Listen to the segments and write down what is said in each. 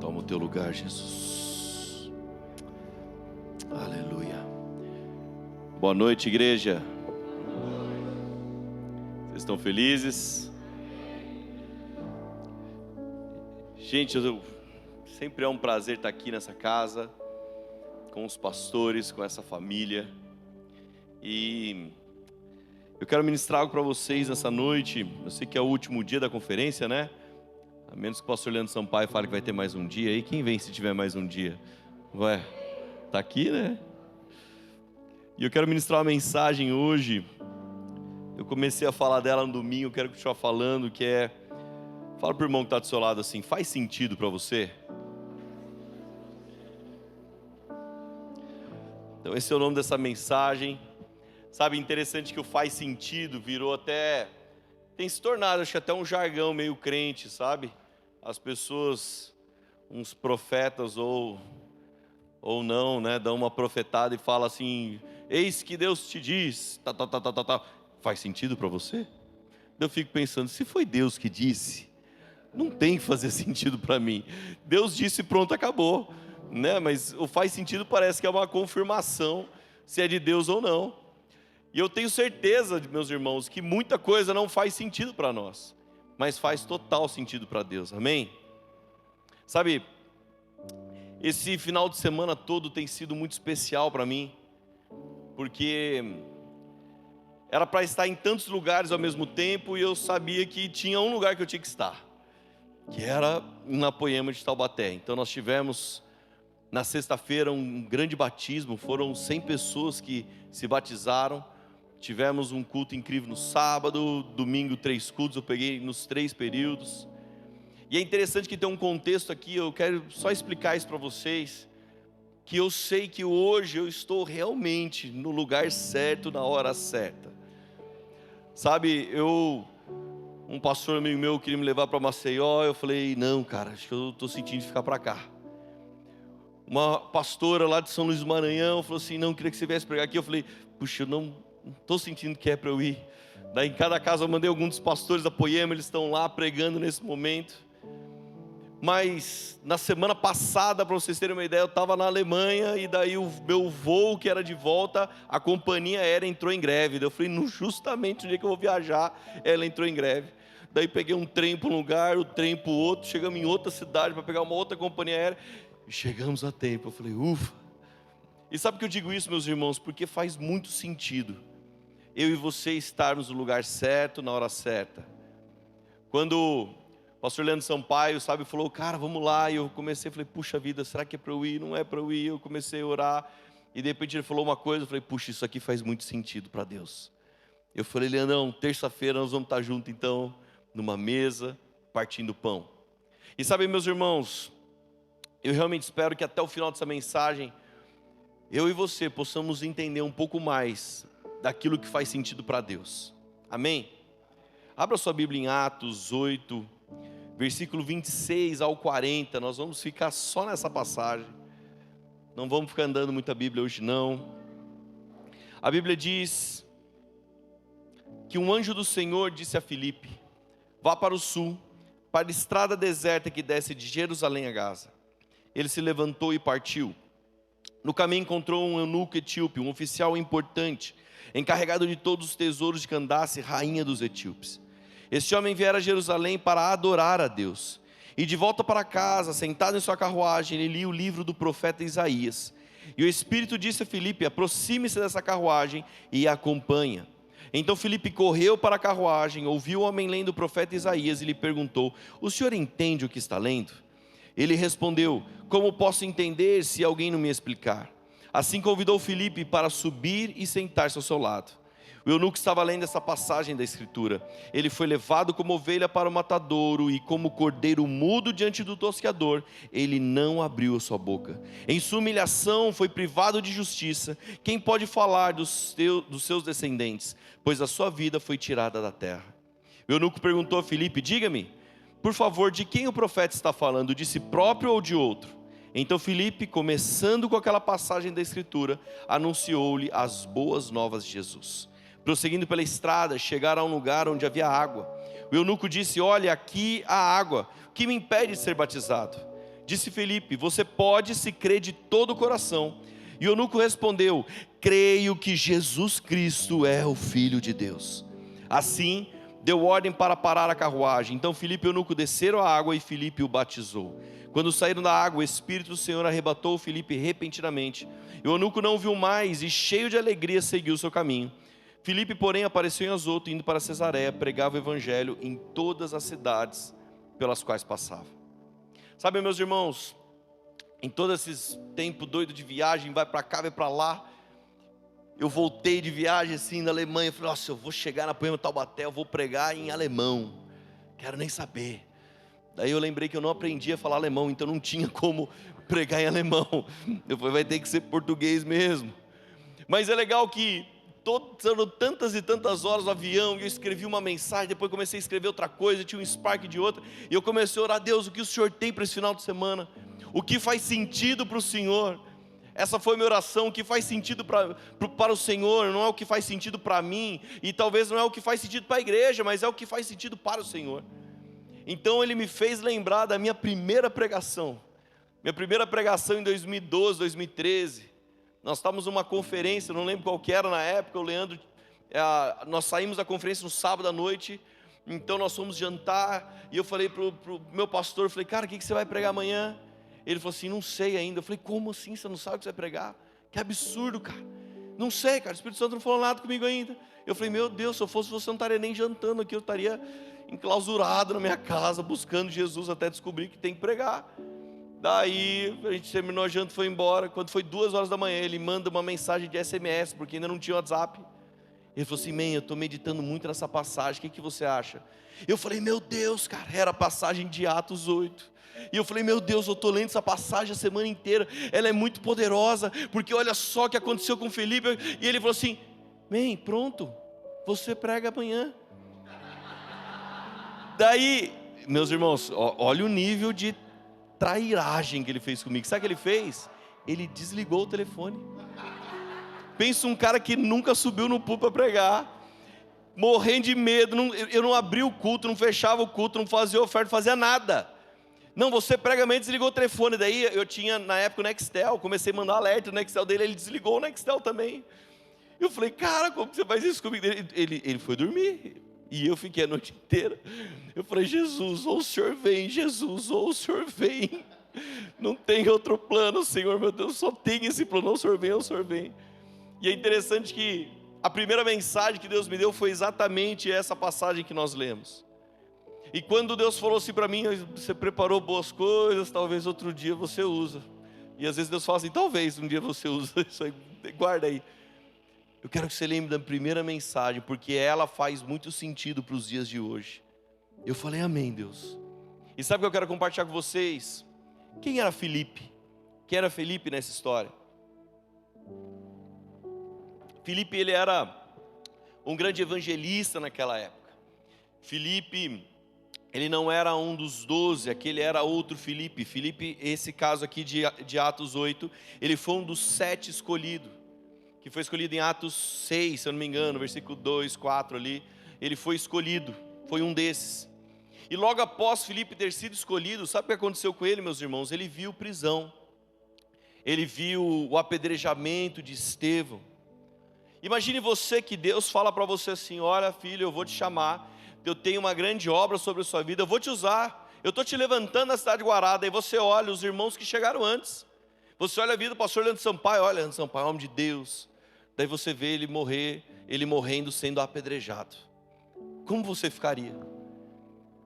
Toma o teu lugar, Jesus. Aleluia. Boa noite, igreja. Vocês estão felizes? Gente, sempre é um prazer estar aqui nessa casa, com os pastores, com essa família. E eu quero ministrar algo para vocês nessa noite. Eu sei que é o último dia da conferência, né? A menos que o pastor Leandro Sampaio fale que vai ter mais um dia. E quem vem se tiver mais um dia? Ué, tá aqui, né? E eu quero ministrar uma mensagem hoje. Eu comecei a falar dela no domingo, eu quero continuar falando, que é... Fala pro irmão que está do seu lado assim, faz sentido para você? Então esse é o nome dessa mensagem. Sabe, interessante que o faz sentido virou até... Tem se tornado, acho que até um jargão meio crente, sabe? As pessoas, uns profetas ou não, né? Dão uma profetada e falam assim... Eis que Deus te diz... Faz sentido para você? Eu fico pensando, se foi Deus que disse... Não tem que fazer sentido para mim. Deus disse e pronto, acabou, né? Mas o faz sentido parece que é uma confirmação se é de Deus ou não. E eu tenho certeza, meus irmãos, que muita coisa não faz sentido para nós, mas faz total sentido para Deus, amém? Sabe, esse final de semana todo tem sido muito especial para mim, porque era para estar em tantos lugares ao mesmo tempo e eu sabia que tinha um lugar que eu tinha que estar, que era na Poema de Taubaté. Então nós tivemos na sexta-feira um grande batismo, foram 100 pessoas que se batizaram. Tivemos um culto incrível no sábado, domingo 3 cultos, eu peguei nos 3 períodos. E é interessante que tem um contexto aqui, eu quero só explicar isso para vocês, que eu sei que hoje eu estou realmente no lugar certo, na hora certa. Sabe, um pastor amigo meu queria me levar para Maceió, eu falei, não cara, acho que eu estou sentindo de ficar para cá. Uma pastora lá de São Luís do Maranhão falou assim, não, queria que você viesse pregar aqui. Eu falei, puxa, eu não estou sentindo que é para eu ir. Daí em cada casa eu mandei alguns dos pastores da Poema, eles estão lá pregando nesse momento. Mas na semana passada, para vocês terem uma ideia, eu estava na Alemanha e daí o meu voo que era de volta, a companhia aérea entrou em greve. Daí eu falei, justamente no dia que eu vou viajar, ela entrou em greve. Daí peguei um trem para um lugar, o trem para o outro, chegamos em outra cidade para pegar uma outra companhia aérea e chegamos a tempo. Eu falei, ufa. E sabe por que eu digo isso, meus irmãos? Porque faz muito sentido eu e você estarmos no lugar certo, na hora certa. Quando o pastor Leandro Sampaio, sabe, falou, cara, vamos lá. E eu comecei, falei, puxa vida, será que é para eu ir? Não é para eu ir. Eu comecei a orar. E de repente ele falou uma coisa, eu falei, puxa, isso aqui faz muito sentido para Deus. Eu falei, Leandrão, terça-feira nós vamos estar juntos então, numa mesa, partindo pão. E sabe, meus irmãos, eu realmente espero que até o final dessa mensagem, eu e você possamos entender um pouco mais daquilo que faz sentido para Deus. Amém? Abra sua Bíblia em Atos 8, versículo 26 ao 40. Nós vamos ficar só nessa passagem. Não vamos ficar andando muita Bíblia hoje não. A Bíblia diz que um anjo do Senhor disse a Filipe, vá para o sul, para a estrada deserta que desce de Jerusalém a Gaza. Ele se levantou e partiu. No caminho encontrou um eunuco etíope, um oficial importante, encarregado de todos os tesouros de Candace, rainha dos etíopes. Este homem viera a Jerusalém para adorar a Deus. E de volta para casa, sentado em sua carruagem, ele lia o livro do profeta Isaías. E o Espírito disse a Filipe, aproxime-se dessa carruagem e a acompanha. Então Filipe correu para a carruagem, ouviu o homem lendo o profeta Isaías e lhe perguntou, o senhor entende o que está lendo? Ele respondeu, como posso entender se alguém não me explicar? Assim convidou Filipe para subir e sentar-se ao seu lado. O eunuco estava lendo essa passagem da escritura. Ele foi levado como ovelha para o matadouro e como cordeiro mudo diante do tosqueador, ele não abriu a sua boca. Em sua humilhação foi privado de justiça. Quem pode falar dos seus descendentes? Pois a sua vida foi tirada da terra. O eunuco perguntou a Filipe, diga-me, por favor, de quem o profeta está falando? De si próprio ou de outro? Então Filipe, começando com aquela passagem da escritura, anunciou-lhe as boas novas de Jesus. Prosseguindo pela estrada, chegaram a um lugar onde havia água. O eunuco disse, olha, aqui há água, o que me impede de ser batizado? Disse Filipe: você pode se crer de todo o coração. E eunuco respondeu: creio que Jesus Cristo é o Filho de Deus. Assim, deu ordem para parar a carruagem. Então Filipe e o eunuco desceram à água e Filipe o batizou. Quando saíram da água, o Espírito do Senhor arrebatou Filipe repentinamente. E o eunuco não o viu mais e, cheio de alegria, seguiu o seu caminho. Filipe, porém, apareceu em Azoto, indo para Cesareia, pregava o evangelho em todas as cidades pelas quais passava. Sabe, meus irmãos, em todo esse tempo doido de viagem, vai para cá, vai para lá, eu voltei de viagem assim na Alemanha, falei: nossa, eu vou chegar na Poema Taubaté, eu vou pregar em alemão, quero nem saber. Daí eu lembrei que eu não aprendi a falar alemão, então não tinha como pregar em alemão, eu falei: vai ter que ser português mesmo. Mas é legal que dando tantas e tantas horas no avião, e eu escrevi uma mensagem, depois comecei a escrever outra coisa, tinha um spark de outra, e eu comecei a orar: Deus, o que o Senhor tem para esse final de semana? O que faz sentido para o Senhor? Essa foi a minha oração. O que faz sentido para o Senhor, não é o que faz sentido para mim, e talvez não é o que faz sentido para a igreja, mas é o que faz sentido para o Senhor. Então Ele me fez lembrar da minha primeira pregação em 2012, 2013, nós estávamos numa conferência, não lembro qual que era na época, o Leandro, nós saímos da conferência no sábado à noite, então nós fomos jantar, e eu falei para o meu pastor, eu falei: cara, o que você vai pregar amanhã? Ele falou assim: não sei ainda. Eu falei: como assim, você não sabe o que você vai pregar? Que absurdo, cara, não sei, cara, o Espírito Santo não falou nada comigo ainda. Eu falei: meu Deus, se eu fosse você, eu não estaria nem jantando aqui, eu estaria enclausurado na minha casa, buscando Jesus até descobrir que tem que pregar. Daí a gente terminou a janta e foi embora. Quando foi 2 horas da manhã, ele manda uma mensagem de SMS, porque ainda não tinha WhatsApp. Ele falou assim: eu estou meditando muito nessa passagem, o que você acha? Eu falei: meu Deus, cara, era a passagem de Atos 8. E eu falei: meu Deus, eu estou lendo essa passagem a semana inteira, ela é muito poderosa, porque olha só o que aconteceu com Filipe. E ele falou assim: pronto, você prega amanhã. Daí, meus irmãos, olha o nível de trairagem que ele fez comigo. Sabe o que ele fez? Ele desligou o telefone. Pensa um cara que nunca subiu no púlpito para pregar, morrendo de medo. Eu não abria o culto, não fechava o culto, não fazia oferta, não fazia nada. Não, você prega amanhã, desligou o telefone. Daí eu tinha na época o Nextel, comecei a mandar alerta no Nextel dele, ele desligou o Nextel também. Eu falei: cara, como você faz isso comigo? Ele foi dormir, e eu fiquei a noite inteira. Eu falei: Jesus, ou o Senhor vem, Jesus, ou o Senhor vem. Não tem outro plano, Senhor, meu Deus, só tem esse plano, ou o Senhor vem, ou o Senhor vem. E é interessante que a primeira mensagem que Deus me deu foi exatamente essa passagem que nós lemos. E quando Deus falou assim para mim: você preparou boas coisas, talvez outro dia você usa. E às vezes Deus fala assim: talvez um dia você usa isso aí, guarda aí. Eu quero que você lembre da primeira mensagem, porque ela faz muito sentido para os dias de hoje. Eu falei: amém, Deus. E sabe o que eu quero compartilhar com vocês? Quem era Filipe? Quem era Filipe nessa história? Filipe, ele era um grande evangelista naquela época. Filipe, ele não era um dos 12, aquele era outro Filipe. Filipe, esse caso aqui de Atos 8, ele foi um dos 7 escolhidos, que foi escolhido em Atos 6, se eu não me engano, versículo 2, 4 ali. Ele foi escolhido, foi um desses. E logo após Filipe ter sido escolhido, sabe o que aconteceu com ele, meus irmãos? Ele viu prisão, ele viu o apedrejamento de Estevão. Imagine você que Deus fala para você assim: olha, filho, eu vou te chamar, eu tenho uma grande obra sobre a sua vida, eu vou te usar, eu estou te levantando na cidade de Guará. Aí você olha os irmãos que chegaram antes, você olha a vida do pastor Leandro Sampaio, olha, Leandro Sampaio, homem de Deus. Daí você vê ele morrendo sendo apedrejado. Como você ficaria?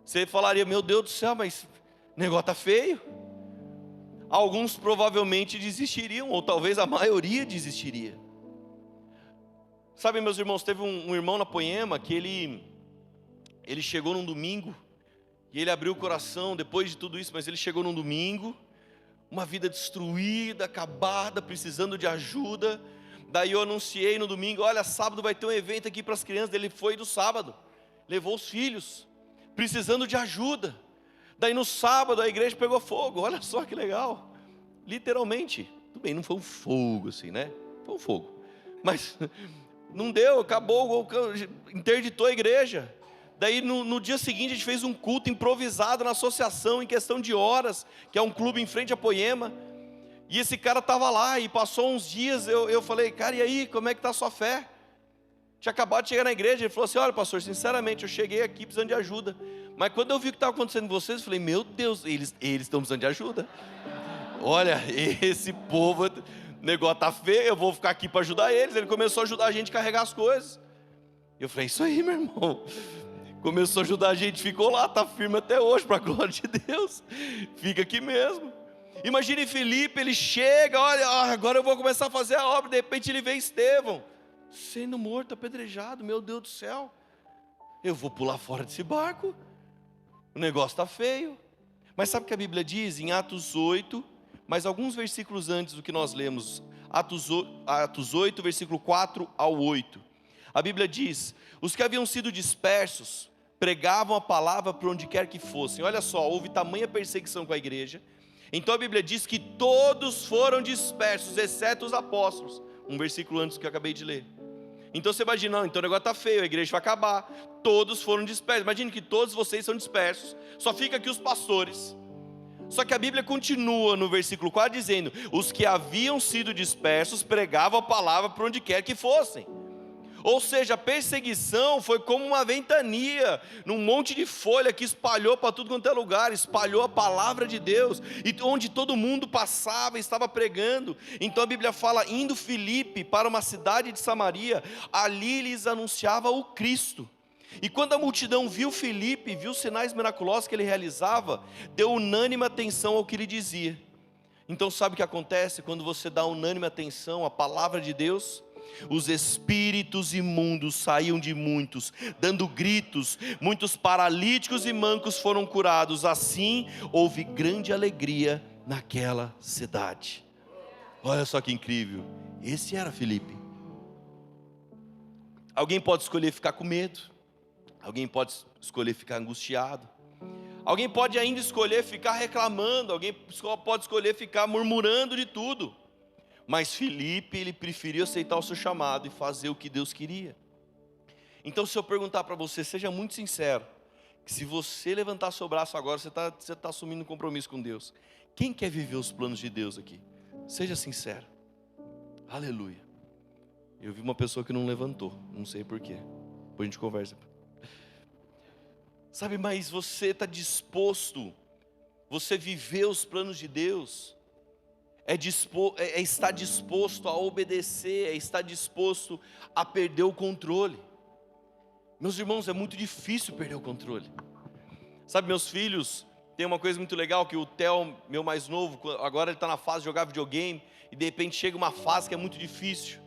Você falaria: meu Deus do céu, mas o negócio está feio. Alguns provavelmente desistiriam, ou talvez a maioria desistiria. Sabe, meus irmãos, teve um irmão na Poema que ele chegou num domingo, e ele abriu o coração depois de tudo isso, mas ele chegou num domingo, uma vida destruída, acabada, precisando de ajuda. Daí eu anunciei no domingo: olha, sábado vai ter um evento aqui para as crianças. Ele foi do sábado, levou os filhos, precisando de ajuda. Daí no sábado a igreja pegou fogo, olha só que legal, literalmente. Tudo bem, não foi um fogo assim, né? Foi um fogo, mas não deu, acabou, interditou a igreja. Daí no dia seguinte a gente fez um culto improvisado na associação, em questão de horas, que é um clube em frente a Poema. E esse cara estava lá, e passou uns dias, eu falei, cara, e aí, como é que está a sua fé? Tinha acabado de chegar na igreja, ele falou assim, olha pastor, sinceramente, eu cheguei aqui precisando de ajuda. Mas quando eu vi o que estava acontecendo com vocês, eu falei, meu Deus, eles estão precisando de ajuda. Olha, esse povo, o negócio está feio, eu vou ficar aqui para ajudar eles. Ele começou a ajudar a gente a carregar as coisas. Eu falei, isso aí, meu irmão. Começou a ajudar a gente, ficou lá, está firme até hoje, para a glória de Deus. Fica aqui mesmo. Imagine Felipe, ele chega, olha, agora eu vou começar a fazer a obra. De repente ele vê Estevão sendo morto, apedrejado. Meu Deus do céu, eu vou pular fora desse barco, o negócio está feio. Mas sabe o que a Bíblia diz em Atos 8, mas alguns versículos antes do que nós lemos, Atos 8, versículo 4 ao 8. A Bíblia diz, os que haviam sido dispersos pregavam a palavra por onde quer que fossem. Olha só, houve tamanha perseguição com a igreja. Então a Bíblia diz que todos foram dispersos, exceto os apóstolos. Um versículo antes que eu acabei de ler. Então você imagina, não, então o negócio está feio, a igreja vai acabar. Todos foram dispersos. Imagine que todos vocês são dispersos. Só fica aqui os pastores. Só que a Bíblia continua no versículo 4 dizendo, os que haviam sido dispersos pregavam a palavra por onde quer que fossem. Ou seja, a perseguição foi como uma ventania, num monte de folha que espalhou para tudo quanto é lugar, espalhou a palavra de Deus, e onde todo mundo passava, estava pregando. Então a Bíblia fala, indo Filipe para uma cidade de Samaria, ali lhes anunciava o Cristo. E quando a multidão viu Filipe, viu os sinais miraculosos que ele realizava, deu unânime atenção ao que ele dizia. Então sabe o que acontece quando você dá unânime atenção à palavra de Deus? Os espíritos imundos saíam de muitos, dando gritos, muitos paralíticos e mancos foram curados. Assim houve grande alegria naquela cidade. Olha só que incrível, esse era Filipe. Alguém pode escolher ficar com medo, alguém pode escolher ficar angustiado, alguém pode ainda escolher ficar reclamando, alguém pode escolher ficar murmurando de tudo. Mas Filipe, ele preferiu aceitar o seu chamado e fazer o que Deus queria. Então se eu perguntar para você, seja muito sincero, que se você levantar seu braço agora, você está assumindo um compromisso com Deus. Quem quer viver os planos de Deus aqui? Seja sincero. Aleluia. Eu vi uma pessoa que não levantou, não sei porquê. Depois a gente conversa. Sabe, mas você está disposto, você viver os planos de Deus, é estar disposto a obedecer, é estar disposto a perder o controle. Meus irmãos, é muito difícil perder o controle. Sabe, meus filhos, tem uma coisa muito legal, que o Theo, meu mais novo, agora ele está na fase de jogar videogame, e de repente chega uma fase que é muito difícil.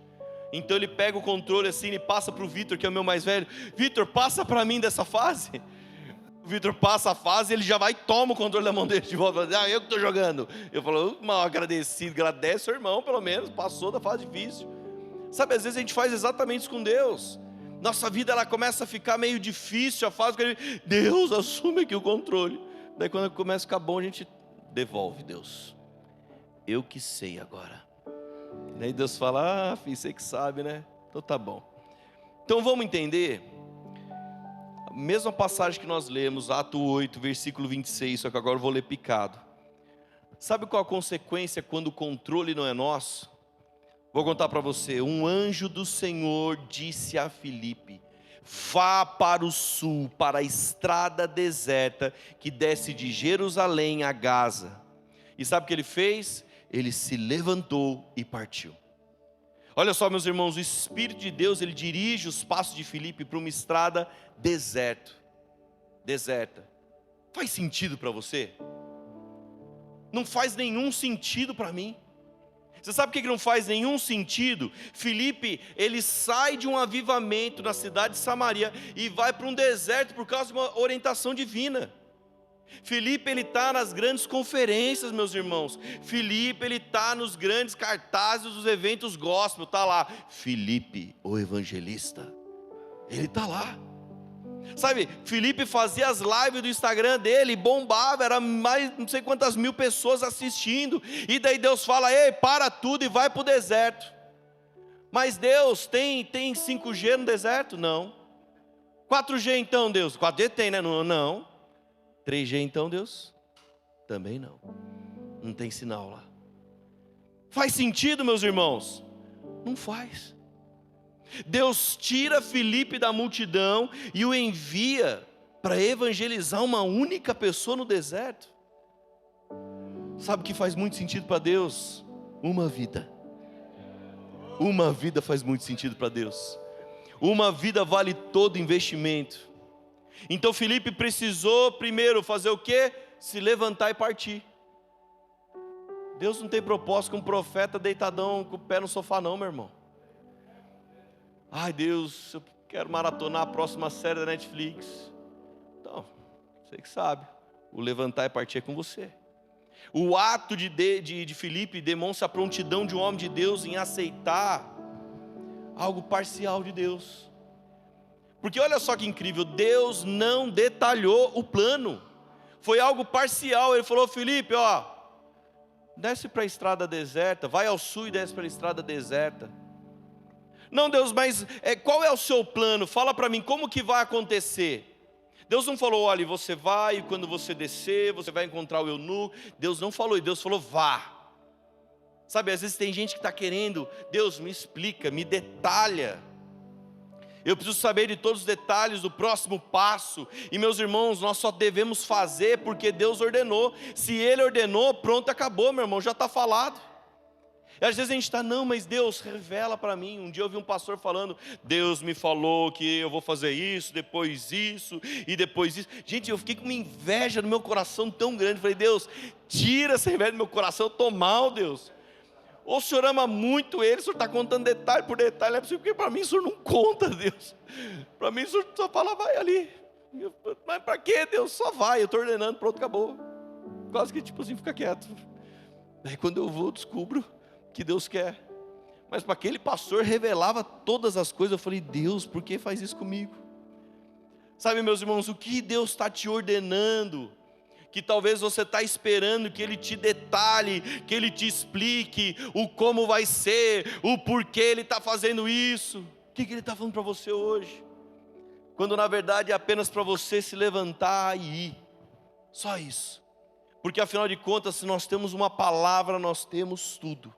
Então ele pega o controle assim e passa para o Vitor, que é o meu mais velho. Vitor, passa para mim dessa fase. O Vitor passa a fase, ele já vai e toma o controle da mão dele de volta. Eu que estou jogando. Eu falo, mal agradecido, agradece o irmão, pelo menos, passou da fase difícil. Sabe, às vezes a gente faz exatamente isso com Deus. Nossa vida, ela começa a ficar meio difícil, a fase que ele, Deus, assume aqui o controle. Daí quando começa a ficar bom, a gente devolve, Deus. Eu que sei agora. Daí Deus fala, filho, você que sabe, né? Então tá bom. Então vamos entender. A mesma passagem que nós lemos, Atos 8, versículo 26, só que agora eu vou ler picado. Sabe qual a consequência quando o controle não é nosso? Vou contar para você. Um anjo do Senhor disse a Filipe, vá para o sul, para a estrada deserta, que desce de Jerusalém a Gaza. E sabe o que ele fez? Ele se levantou e partiu. Olha só, meus irmãos, o Espírito de Deus, ele dirige os passos de Filipe para uma estrada deserta. Faz sentido para você? Não faz nenhum sentido para mim. Você sabe por que não faz nenhum sentido? Filipe, ele sai de um avivamento na cidade de Samaria e vai para um deserto por causa de uma orientação divina. Filipe, ele está nas grandes conferências, meus irmãos. Filipe, ele está nos grandes cartazes dos eventos gospel. Está lá, Filipe, o evangelista. Ele está lá. Sabe, Filipe fazia as lives do Instagram dele, bombava, era mais não sei quantas mil pessoas assistindo. E daí Deus fala, ei, para tudo e vai para o deserto. Mas Deus tem 5G no deserto? Não. 4G então, Deus? 4G tem, né? Não, não. 3G então, Deus? Também não. Não tem sinal lá. Faz sentido, meus irmãos? Não faz. Deus tira Filipe da multidão e o envia para evangelizar uma única pessoa no deserto. Sabe o que faz muito sentido para Deus? Uma vida. Uma vida faz muito sentido para Deus. Uma vida vale todo investimento. Então Filipe precisou primeiro fazer o quê? Se levantar e partir. Deus não tem propósito com um profeta deitadão com o pé no sofá não, meu irmão. Ai Deus, eu quero maratonar a próxima série da Netflix. Então, você que sabe, o levantar e partir é com você. O ato de Filipe demonstra a prontidão de um homem de Deus em aceitar algo parcial de Deus. Porque olha só que incrível, Deus não detalhou o plano. Foi algo parcial. Ele falou: Filipe, ó, desce para a estrada deserta, vai ao sul e desce para a estrada deserta. Não, Deus, mas qual é o seu plano? Fala para mim, como que vai acontecer? Deus não falou: olha, você vai, e quando você descer, você vai encontrar o eunuco. Deus não falou, e Deus falou: vá. Sabe, às vezes tem gente que está querendo: Deus, me explica, me detalha. Eu preciso saber de todos os detalhes do próximo passo. E meus irmãos, nós só devemos fazer porque Deus ordenou. Se Ele ordenou, pronto, acabou, meu irmão, já está falado. E às vezes a gente está: não, mas Deus revela para mim. Um dia eu vi um pastor falando: Deus me falou que eu vou fazer isso e depois isso. Gente, eu fiquei com uma inveja no meu coração tão grande. Falei: Deus, tira essa inveja do meu coração, eu estou mal, Deus. Ou o Senhor ama muito Ele, o Senhor está contando detalhe por detalhe. É possível, porque para mim o Senhor não conta, Deus. Para mim o Senhor só fala: vai ali. Mas para quê, Deus? Só vai, eu estou ordenando, pronto, acabou. Quase que tipo assim, fica quieto. Aí quando eu vou, descubro que Deus quer. Mas para aquele pastor revelava todas as coisas. Eu falei: Deus, por que faz isso comigo? Sabe, meus irmãos, o que Deus está te ordenando, que talvez você está esperando que Ele te detalhe, que Ele te explique o como vai ser, o porquê Ele está fazendo isso. O que Ele está falando para você hoje? Quando na verdade é apenas para você se levantar e ir. Só isso. Porque afinal de contas, se nós temos uma palavra, nós temos tudo.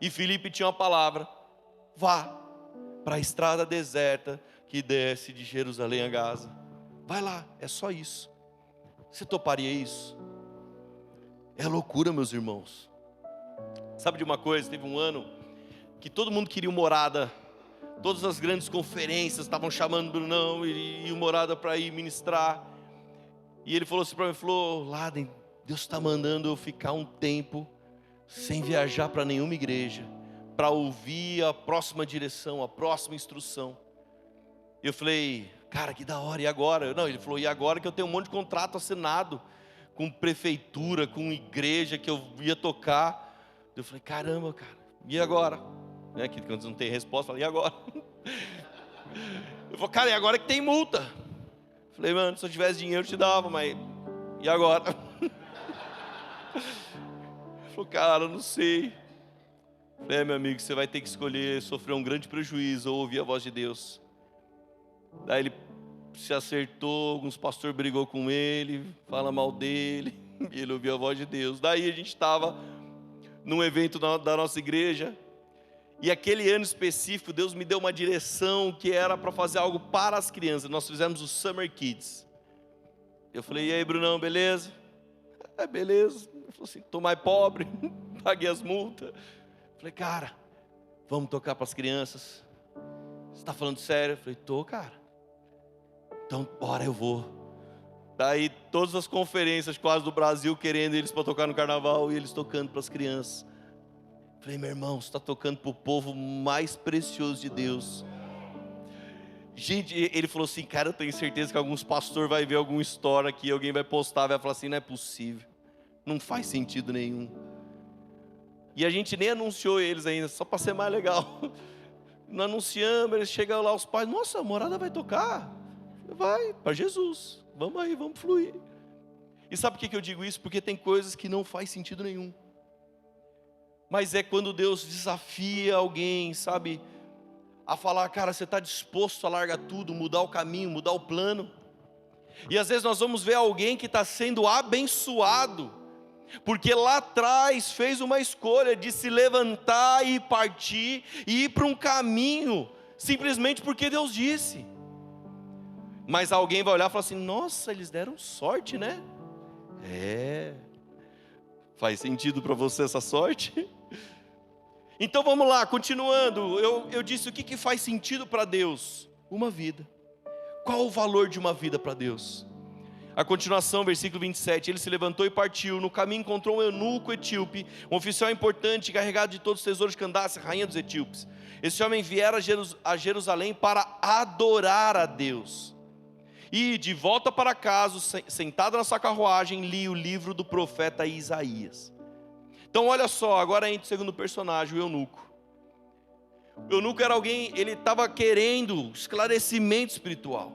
E Filipe tinha uma palavra: vá para a estrada deserta que desce de Jerusalém a Gaza. Vai lá, é só isso. Você toparia isso? É loucura, meus irmãos. Sabe de uma coisa? Teve um ano que todo mundo queria o Morada. Todas as grandes conferências estavam chamando o Brunão e o Morada para ir ministrar. E ele falou assim para mim, falou: Laden, Deus está mandando eu ficar um tempo sem viajar para nenhuma igreja, para ouvir a próxima direção, a próxima instrução. Eu falei: cara, que da hora, e agora? Não, ele falou: e agora que eu tenho um monte de contrato assinado com prefeitura, com igreja que eu ia tocar. Eu falei: caramba, cara, e agora? Que quando não tem resposta, eu falei: e agora? Eu falei: cara, e agora que tem multa? Eu falei: mano, se eu tivesse dinheiro eu te dava, mas e agora? Ele falou: cara, eu não sei. Eu falei: meu amigo, você vai ter que escolher sofrer um grande prejuízo ou ouvir a voz de Deus. Daí ele se acertou, alguns pastores brigou com ele, fala mal dele, e ele ouviu a voz de Deus. Daí a gente estava num evento da nossa igreja, e aquele ano específico, Deus me deu uma direção que era para fazer algo para as crianças. Nós fizemos o Summer Kids. Eu falei: e aí, Brunão, beleza? Beleza. Ele falou assim: tô mais pobre, paguei as multas. Eu falei: cara, vamos tocar para as crianças? Você está falando sério? Eu falei: tô, cara. Então, bora, eu vou. Daí, todas as conferências quase do Brasil querendo eles para tocar no carnaval e eles tocando para as crianças. Eu falei: meu irmão, você está tocando para o povo mais precioso de Deus. Gente, ele falou assim: cara, eu tenho certeza que alguns pastores vão ver algum story aqui, alguém vai postar, vai falar assim: não é possível, não faz sentido nenhum. E a gente nem anunciou eles ainda, só para ser mais legal. Não anunciamos, eles chegam lá, os pais: nossa, a Morada vai tocar? Vai, para Jesus, vamos aí, vamos fluir. E sabe por que eu digo isso? Porque tem coisas que não faz sentido nenhum. Mas é quando Deus desafia alguém, sabe, a falar, cara, você está disposto a largar tudo, mudar o caminho, mudar o plano? E às vezes nós vamos ver alguém que está sendo abençoado, porque lá atrás fez uma escolha de se levantar e partir, e ir para um caminho, simplesmente porque Deus disse. Mas alguém vai olhar e falar assim, nossa, eles deram sorte, né? Faz sentido para você essa sorte? Então vamos lá, continuando, eu disse o que faz sentido para Deus? Uma vida. Qual o valor de uma vida para Deus? A continuação, versículo 27, ele se levantou e partiu, no caminho encontrou um eunuco etíope, um oficial importante, encarregado de todos os tesouros de Candace, rainha dos etíopes. Esse homem viera a Jerusalém para adorar a Deus. E de volta para casa, sentado na sua carruagem, li o livro do profeta Isaías. Então olha só, agora entra o segundo personagem, o eunuco. O eunuco era alguém, ele estava querendo esclarecimento espiritual.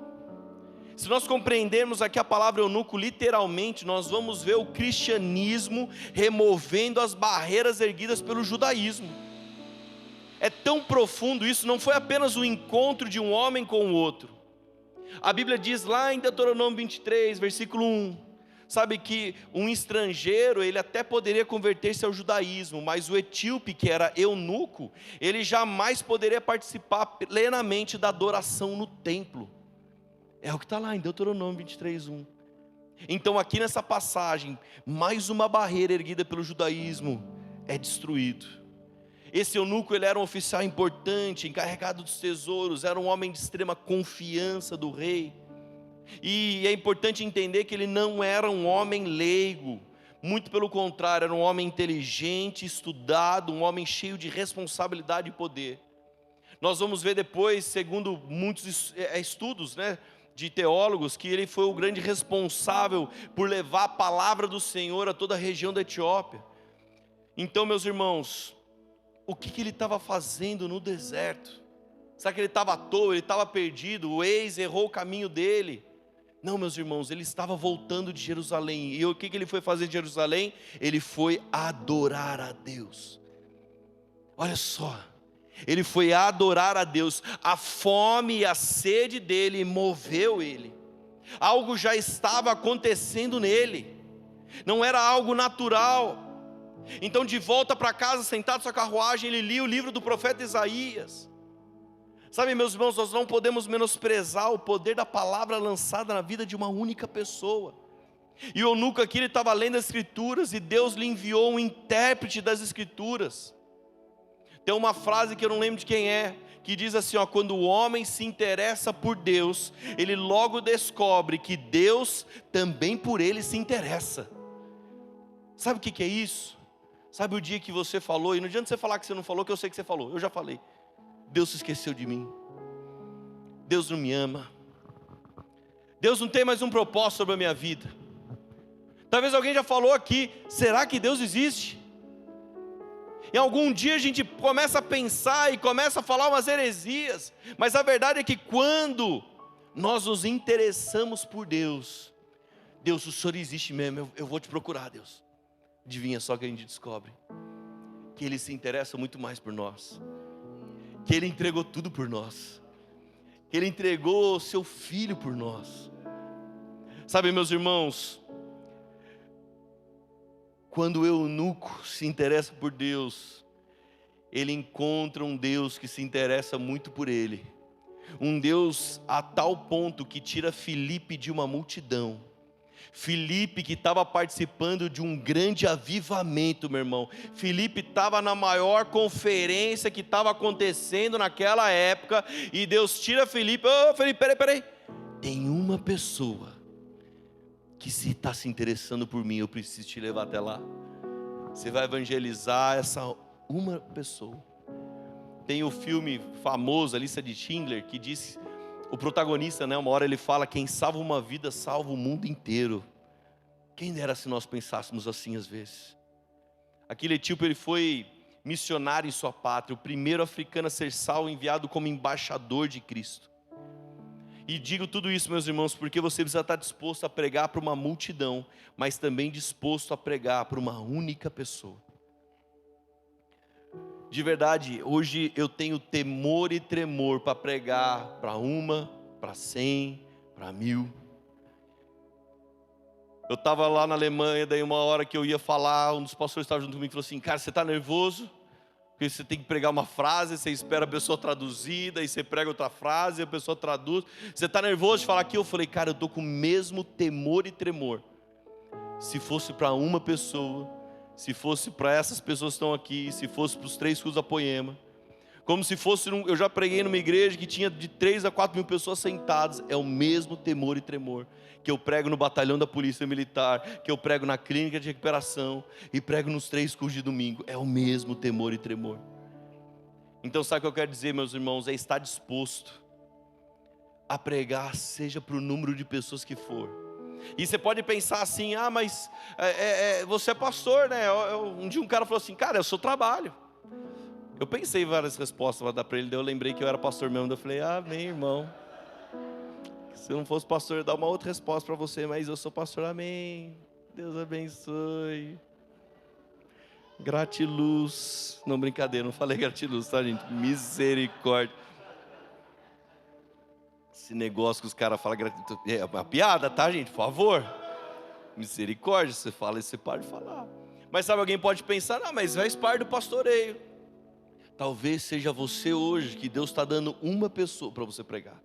Se nós compreendermos aqui a palavra eunuco, literalmente, nós vamos ver o cristianismo removendo as barreiras erguidas pelo judaísmo. É tão profundo isso, não foi apenas o encontro de um homem com o outro. A Bíblia diz lá em Deuteronômio 23, versículo 1, sabe que um estrangeiro, ele até poderia converter-se ao judaísmo, mas o etíope, que era eunuco, ele jamais poderia participar plenamente da adoração no templo. É o que está lá em Deuteronômio 23, 1. Então aqui nessa passagem, mais uma barreira erguida pelo judaísmo é destruído. Esse eunuco, ele era um oficial importante, encarregado dos tesouros, era um homem de extrema confiança do rei. E é importante entender que ele não era um homem leigo, muito pelo contrário, era um homem inteligente, estudado, um homem cheio de responsabilidade e poder. Nós vamos ver depois, segundo muitos estudos, de teólogos, que ele foi o grande responsável por levar a palavra do Senhor a toda a região da Etiópia. Então, meus irmãos, o que ele estava fazendo no deserto? Será que ele estava à toa, ele estava perdido, o ex errou o caminho dele? Não, meus irmãos, ele estava voltando de Jerusalém. E o que ele foi fazer em Jerusalém? Ele foi adorar a Deus. Olha só, ele foi adorar a Deus. A fome e a sede dele moveu ele. Algo já estava acontecendo nele, não era algo natural. Então, de volta para casa, sentado em sua carruagem, ele lia o livro do profeta Isaías. Sabe, meus irmãos, nós não podemos menosprezar o poder da palavra lançada na vida de uma única pessoa. E o eunuco aqui, ele estava lendo as escrituras, e Deus lhe enviou um intérprete das escrituras. Tem uma frase que eu não lembro de quem é, que diz assim, quando o homem se interessa por Deus, ele logo descobre que Deus também por ele se interessa. Sabe o que é isso? Sabe o dia que você falou, e não adianta você falar que você não falou, que eu sei que você falou, eu já falei. Deus se esqueceu de mim. Deus não me ama. Deus não tem mais um propósito sobre a minha vida. Talvez alguém já falou aqui, será que Deus existe? Em algum dia a gente começa a pensar e começa a falar umas heresias, mas a verdade é que quando nós nos interessamos por Deus, Deus, o Senhor existe mesmo, eu vou te procurar, Deus. Adivinha só que a gente descobre? Que Ele se interessa muito mais por nós, que Ele entregou tudo por nós, que Ele entregou o seu Filho por nós. Sabe, meus irmãos, quando o eunuco se interessa por Deus, ele encontra um Deus que se interessa muito por ele. Um Deus a tal ponto que tira Filipe de uma multidão. Filipe, que estava participando de um grande avivamento, meu irmão. Filipe estava na maior conferência que estava acontecendo naquela época. E Deus tira Filipe. Filipe, peraí. Tem uma pessoa que se está se interessando por mim, eu preciso te levar até lá. Você vai evangelizar essa uma pessoa. Tem o filme famoso, A Lista de Schindler, que diz, o protagonista, uma hora ele fala, quem salva uma vida, salva o mundo inteiro. Quem dera se nós pensássemos assim às vezes. Aquele etíope, ele foi missionário em sua pátria, o primeiro africano a ser salvo, enviado como embaixador de Cristo. E digo tudo isso, meus irmãos, porque você precisa estar disposto a pregar para uma multidão, mas também disposto a pregar para uma única pessoa. De verdade, hoje eu tenho temor e tremor para pregar para uma, para 100, para 1000. Eu estava lá na Alemanha, daí uma hora que eu ia falar, um dos pastores estava junto comigo e falou assim: cara, você está nervoso? Porque você tem que pregar uma frase, você espera a pessoa traduzir, daí você prega outra frase, a pessoa traduz. Você está nervoso de falar aqui? Eu falei: cara, eu estou com o mesmo temor e tremor. Se fosse para uma pessoa, se fosse para essas pessoas que estão aqui, se fosse para os 3 cultos da Poema, como se fosse, eu já preguei numa igreja que tinha de 3 a 4 mil pessoas sentadas. É o mesmo temor e tremor que eu prego no batalhão da polícia militar, que eu prego na clínica de recuperação e prego nos 3 cultos de domingo. É o mesmo temor e tremor. Então sabe o que eu quero dizer, meus irmãos? É estar disposto a pregar, seja para o número de pessoas que for. E você pode pensar assim: ah, mas você é pastor, né? Um dia um cara falou assim: cara, é o seu trabalho. Eu pensei em várias respostas para dar para ele, daí eu lembrei que eu era pastor mesmo, daí eu falei: amém, irmão. Se eu não fosse pastor, eu ia dar uma outra resposta para você, mas eu sou pastor, amém. Deus abençoe. Gratiluz. Não, brincadeira, não falei gratiluz, tá, gente? Misericórdia. Esse negócio que os caras falam gratiluz é uma piada, tá, gente? Por favor. Misericórdia, você fala isso, você pode falar. Mas sabe, alguém pode pensar: não, mas faz parte do pastoreio. Talvez seja você hoje que Deus está dando uma pessoa para você pregar.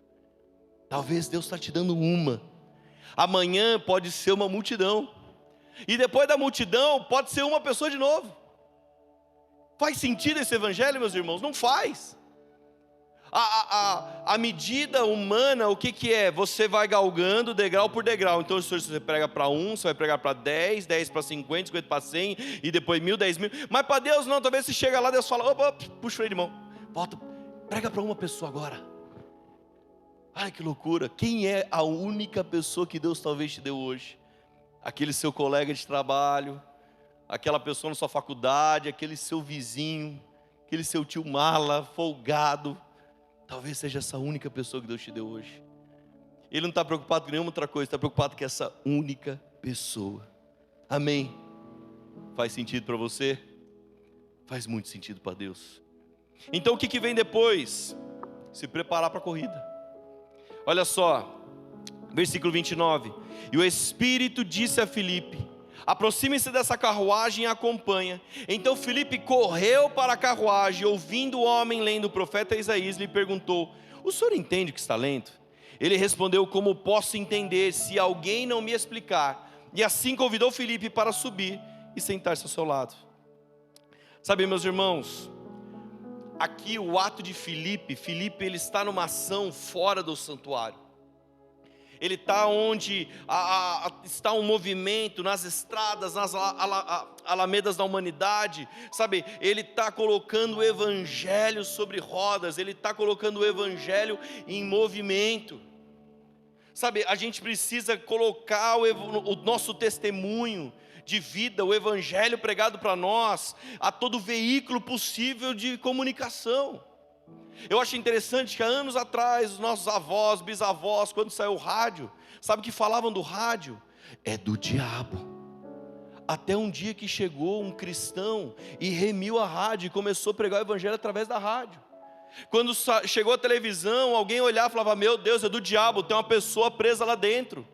Talvez Deus está te dando uma. Amanhã pode ser uma multidão. E depois da multidão pode ser uma pessoa de novo. Faz sentido esse evangelho, meus irmãos? Não faz. A medida humana, o que é? Você vai galgando degrau por degrau. Então se você prega para 1, você vai pregar para 10, 10 para 50, 50 para 100, e depois 1000, 10.000. Mas para Deus não, talvez você chega lá, Deus fala: opa, puxa o freio de mão, volta, prega para uma pessoa agora. Ai, que loucura. Quem é a única pessoa que Deus talvez te deu hoje? Aquele seu colega de trabalho, aquela pessoa na sua faculdade, aquele seu vizinho, aquele seu tio mala, folgado. Talvez seja essa única pessoa que Deus te deu hoje. Ele não está preocupado com nenhuma outra coisa, está preocupado com essa única pessoa. Amém? Faz sentido para você? Faz muito sentido para Deus. Então o que vem depois? Se preparar para a corrida. Olha só, versículo 29. E o Espírito disse a Filipe: aproxime-se dessa carruagem e acompanha. Então Filipe correu para a carruagem, ouvindo o homem lendo o profeta Isaías, lhe perguntou: o senhor entende o que está lendo? Ele respondeu: como posso entender se alguém não me explicar? E assim convidou Filipe para subir e sentar-se ao seu lado. Sabe, meus irmãos, aqui o ato de Filipe ele está numa ação fora do santuário. Ele está onde está um movimento, nas estradas, nas alamedas da humanidade, sabe? Ele está colocando o evangelho sobre rodas, ele está colocando o evangelho em movimento. Sabe, a gente precisa colocar o nosso testemunho de vida, o evangelho pregado para nós, a todo veículo possível de comunicação. Eu acho interessante que há anos atrás, os nossos avós, bisavós, quando saiu o rádio, sabe o que falavam do rádio? É do diabo. Até um dia que chegou um cristão e remiu a rádio e começou a pregar o evangelho através da rádio. Quando chegou a televisão, alguém olhava e falava: meu Deus, é do diabo, tem uma pessoa presa lá dentro.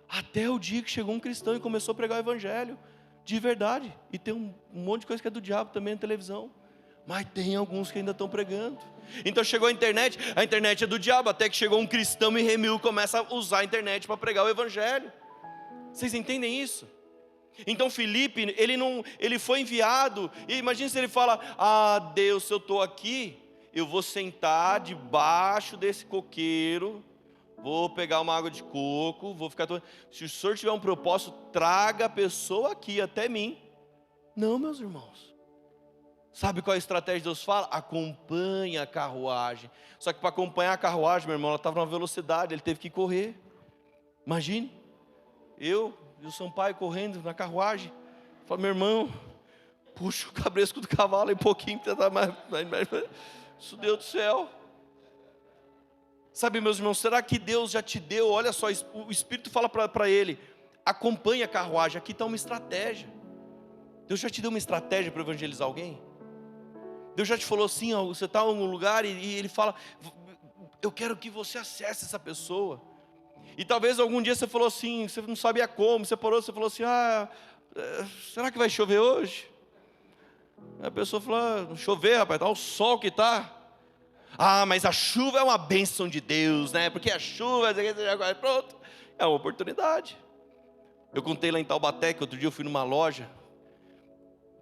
Até o dia que chegou um cristão e começou a pregar o evangelho de verdade. E tem um monte de coisa que é do diabo também na televisão, mas tem alguns que ainda estão pregando. Então chegou a internet é do diabo, até que chegou um cristão e remiu, começa a usar a internet para pregar o evangelho. Vocês entendem isso? Então Filipe, ele foi enviado, e imagine se ele fala: ah, Deus, se eu estou aqui, eu vou sentar debaixo desse coqueiro, vou pegar uma água de coco, vou ficar... Se o senhor tiver um propósito, traga a pessoa aqui até mim. Não, meus irmãos. Sabe qual é a estratégia que Deus fala? Acompanha a carruagem. Só que para acompanhar a carruagem, meu irmão, ela estava numa velocidade, ele teve que correr. Imagine, eu e o Sampaio correndo na carruagem. Fala: meu irmão, puxa o cabresco do cavalo um pouquinho, tentar mais. Isso, Deus do céu. Sabe, meus irmãos, será que Deus já te deu? Olha só, o Espírito fala para ele: acompanha a carruagem, aqui está uma estratégia. Deus já te deu uma estratégia para evangelizar alguém? Deus já te falou assim, ó, você está em um lugar e Ele fala, eu quero que você acesse essa pessoa. E talvez algum dia você falou assim, você não sabia como, você parou, você falou assim, será que vai chover hoje? A pessoa falou, não chover, rapaz, tá o sol que tá. Mas a chuva é uma bênção de Deus, né? Porque a chuva, pronto, é uma oportunidade. Eu contei lá em Taubaté que outro dia eu fui numa loja,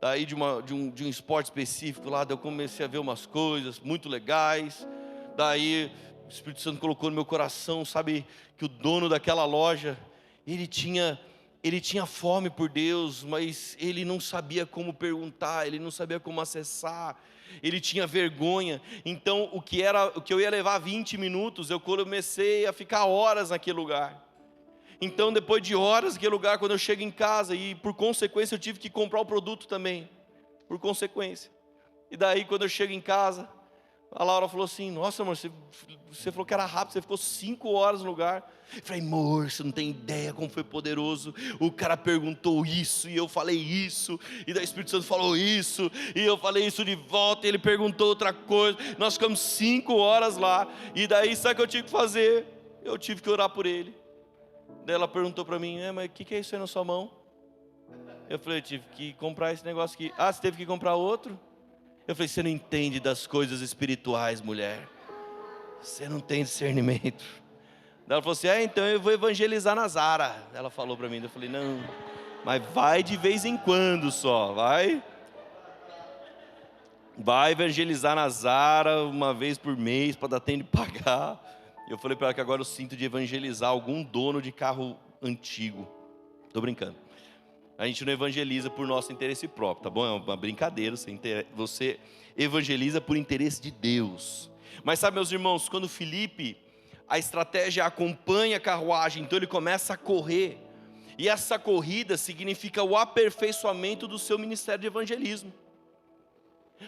daí de um esporte específico lá, daí eu comecei a ver umas coisas muito legais. Daí o Espírito Santo colocou no meu coração, sabe, que o dono daquela loja, ele tinha fome por Deus, mas ele não sabia como perguntar, ele não sabia como acessar, ele tinha vergonha. Então o que eu ia levar 20 minutos, eu comecei a ficar horas naquele lugar. Então depois de horas naquele lugar, quando eu chego em casa, e por consequência eu tive que comprar o produto também, por consequência. E daí quando eu chego em casa, a Laura falou assim, nossa amor, você falou que era rápido, você ficou 5 horas no lugar. Eu falei, amor, você não tem ideia como foi poderoso. O cara perguntou isso, e eu falei isso, e daí o Espírito Santo falou isso, e eu falei isso de volta, e ele perguntou outra coisa. Nós ficamos 5 horas lá, e daí sabe o que eu tive que fazer? Eu tive que orar por ele. Daí ela perguntou para mim, mas o que é isso aí na sua mão? Eu falei, eu tive que comprar esse negócio aqui. Você teve que comprar outro? Eu falei, você não entende das coisas espirituais, mulher. Você não tem discernimento. Daí ela falou assim, então eu vou evangelizar na Zara. Ela falou para mim, eu falei, não, mas vai de vez em quando só, vai evangelizar na Zara uma vez por mês, para dar tempo de pagar. Eu falei para ela que agora eu sinto de evangelizar algum dono de carro antigo. Estou brincando. A gente não evangeliza por nosso interesse próprio, tá bom? É uma brincadeira, você evangeliza por interesse de Deus. Mas sabe, meus irmãos, quando Filipe, a estratégia acompanha a carruagem, então ele começa a correr. E essa corrida significa o aperfeiçoamento do seu ministério de evangelismo.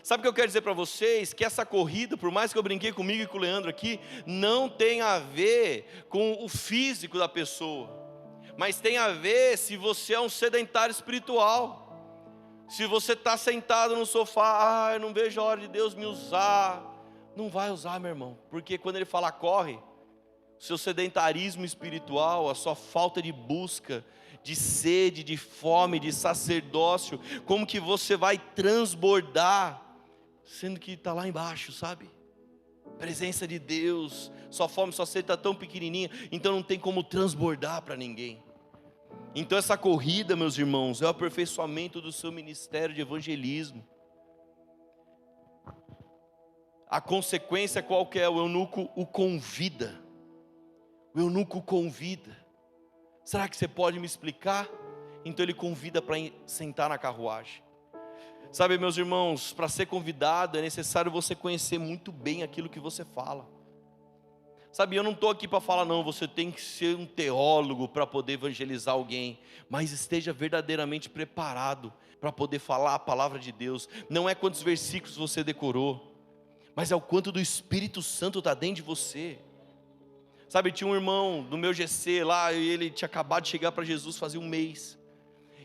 Sabe o que eu quero dizer para vocês? Que essa corrida, por mais que eu brinquei comigo e com o Leandro aqui, não tem a ver com o físico da pessoa, mas tem a ver se você é um sedentário espiritual. Se você está sentado no sofá, eu não vejo a hora de Deus me usar. Não vai usar, meu irmão, porque quando Ele falar corre, seu sedentarismo espiritual, a sua falta de busca, de sede, de fome, de sacerdócio, como que você vai transbordar, sendo que está lá embaixo, sabe? Presença de Deus, sua fome, sua sede está tão pequenininha, então não tem como transbordar para ninguém. Então essa corrida, meus irmãos, é o aperfeiçoamento do seu ministério de evangelismo. A consequência qual que é? O eunuco o convida. O eunuco convida. Será que você pode me explicar? Então ele convida para sentar na carruagem. Sabe, meus irmãos, para ser convidado é necessário você conhecer muito bem aquilo que você fala. Sabe, eu não estou aqui para falar não, você tem que ser um teólogo para poder evangelizar alguém. Mas esteja verdadeiramente preparado para poder falar a palavra de Deus. Não é quantos versículos você decorou, mas é o quanto do Espírito Santo está dentro de você. Sabe, tinha um irmão do meu GC lá, e ele tinha acabado de chegar para Jesus fazia um mês.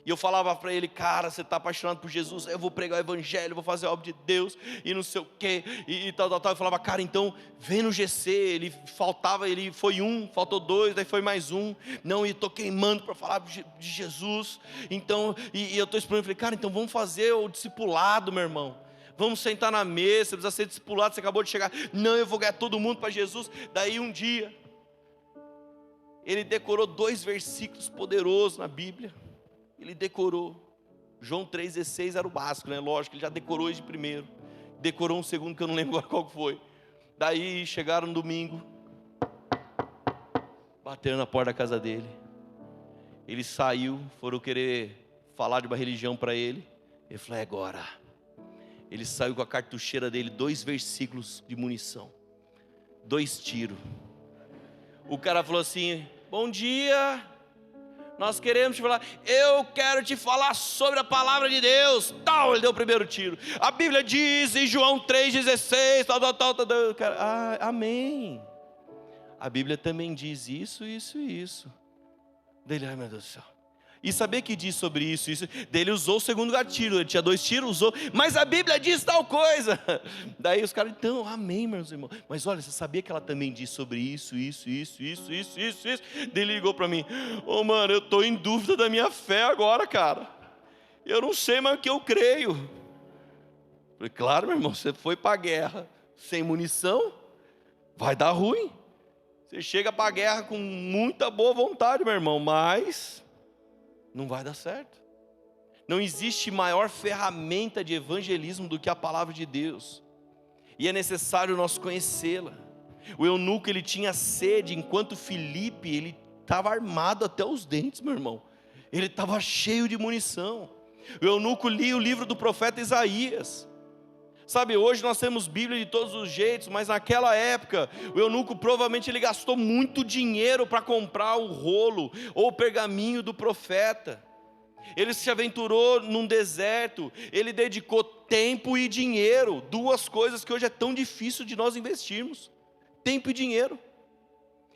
E eu falava para ele, cara, você está apaixonado por Jesus, eu vou pregar o evangelho, vou fazer a obra de Deus, e não sei o quê, e tal. Eu falava, cara, então vem no GC. Ele foi faltou 2, daí foi mais um. Não, e estou queimando para falar de Jesus. Então, e eu estou esperando, eu falei, cara, então vamos fazer o discipulado, meu irmão. Vamos sentar na mesa, você precisa ser discipulado, você acabou de chegar. Não, eu vou ganhar todo mundo para Jesus. Daí um dia, ele decorou 2 versículos poderosos na Bíblia. Ele decorou. João 3,16 era o básico, né? Lógico, ele já decorou esse de primeiro. Decorou um segundo que eu não lembro agora qual foi. Daí chegaram no domingo, bateram na porta da casa dele. Ele saiu, foram querer falar de uma religião para ele. Ele falou, é agora. Ele saiu com a cartucheira dele, 2 versículos de munição, 2 tiros. O cara falou assim, bom dia, nós queremos te falar, eu quero te falar sobre a palavra de Deus. Tal, ele deu o primeiro tiro. A Bíblia diz em João 3,16, tal. Amém. A Bíblia também diz isso. Dele, ai meu Deus do céu. E saber que diz sobre isso, daí ele usou o segundo gatilho, ele tinha 2 tiros, usou, mas a Bíblia diz tal coisa. Daí os caras, então, amém, meus irmãos. Mas olha, você sabia que ela também diz sobre isso. Daí ele ligou para mim, mano, eu estou em dúvida da minha fé agora, cara. Eu não sei mais o que eu creio. Eu falei, claro, meu irmão, você foi para a guerra sem munição, vai dar ruim. Você chega para a guerra com muita boa vontade, meu irmão, mas não vai dar certo. Não existe maior ferramenta de evangelismo do que a palavra de Deus. E é necessário nós conhecê-la. O eunuco, ele tinha sede, enquanto Filipe, ele estava armado até os dentes, meu irmão. Ele estava cheio de munição. O eunuco lia o livro do profeta Isaías. Sabe, hoje nós temos Bíblia de todos os jeitos, mas naquela época, o eunuco provavelmente ele gastou muito dinheiro para comprar o rolo ou o pergaminho do profeta. Ele se aventurou num deserto, ele dedicou tempo e dinheiro, 2 coisas que hoje é tão difícil de nós investirmos, tempo e dinheiro.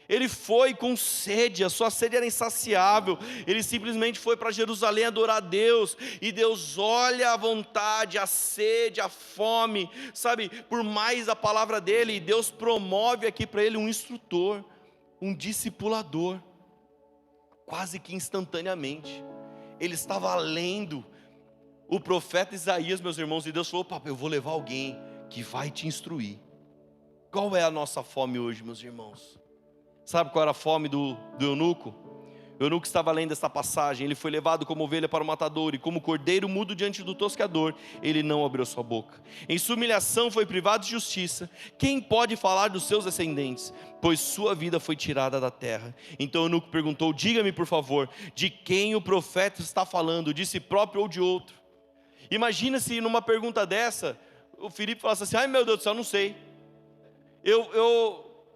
Ele foi com sede, a sua sede era insaciável, ele simplesmente foi para Jerusalém adorar a Deus, e Deus olha a vontade, a sede, a fome, sabe, por mais a palavra dele, e Deus promove aqui para ele um instrutor, um discipulador, quase que instantaneamente. Ele estava lendo o profeta Isaías, meus irmãos, e Deus falou, papai, eu vou levar alguém que vai te instruir. Qual é a nossa fome hoje, meus irmãos? Sabe qual era a fome do eunuco? O eunuco estava lendo essa passagem, ele foi levado como ovelha para o matador, e como cordeiro mudo diante do tosqueador, ele não abriu sua boca. Em sua humilhação foi privado de justiça. Quem pode falar dos seus descendentes? Pois sua vida foi tirada da terra. Então o eunuco perguntou, diga-me por favor, de quem o profeta está falando, de si próprio ou de outro? Imagina se numa pergunta dessa, o Filipe falasse assim, ai meu Deus do céu, não sei.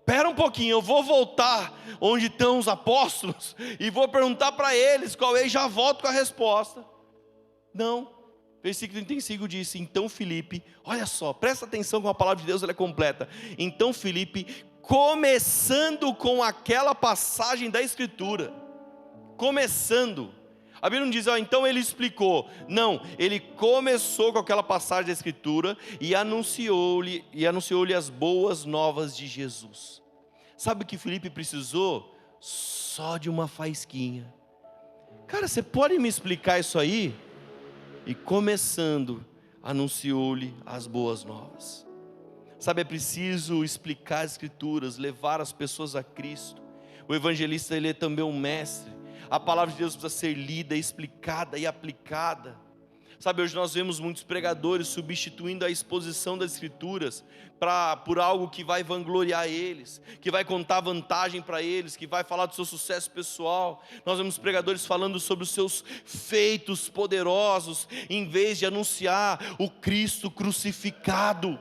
Espera um pouquinho, eu vou voltar onde estão os apóstolos e vou perguntar para eles qual é e já volto com a resposta. Não, versículo 35 diz, então Filipe, olha só, presta atenção com a palavra de Deus, ela é completa. Então Filipe, começando com aquela passagem da Escritura, a Bíblia não diz, então ele explicou, não, ele começou com aquela passagem da Escritura e anunciou-lhe as boas novas de Jesus. Sabe o que Filipe precisou? Só de uma faísquinha. Cara, você pode me explicar isso aí? E começando, anunciou-lhe as boas novas. Sabe, é preciso explicar as Escrituras, levar as pessoas a Cristo. O evangelista, ele é também um mestre. A palavra de Deus precisa ser lida, explicada e aplicada. Sabe, hoje nós vemos muitos pregadores substituindo a exposição das Escrituras por algo que vai vangloriar eles, que vai contar vantagem para eles, que vai falar do seu sucesso pessoal. Nós vemos pregadores falando sobre os seus feitos poderosos, em vez de anunciar o Cristo crucificado.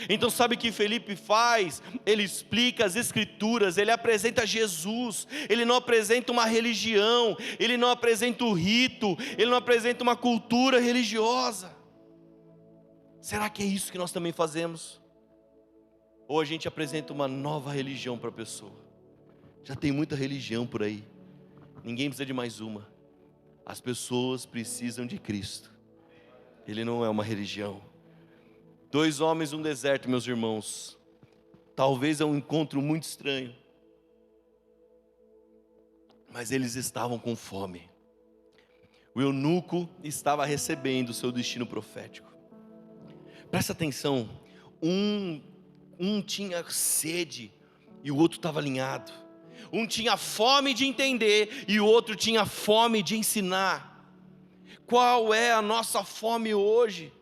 Então sabe o que Filipe faz? Ele explica as Escrituras, ele apresenta Jesus, ele não apresenta uma religião, ele não apresenta o rito, ele não apresenta uma cultura religiosa. Será que é isso que nós também fazemos? Ou a gente apresenta uma nova religião para a pessoa? Já tem muita religião por aí, ninguém precisa de mais uma. As pessoas precisam de Cristo, ele não é uma religião. 2 homens no deserto, meus irmãos. Talvez é um encontro muito estranho, mas eles estavam com fome. O eunuco estava recebendo o seu destino profético. Presta atenção, um tinha sede e o outro estava alinhado. Um tinha fome de entender e o outro tinha fome de ensinar. Qual é a nossa fome hoje?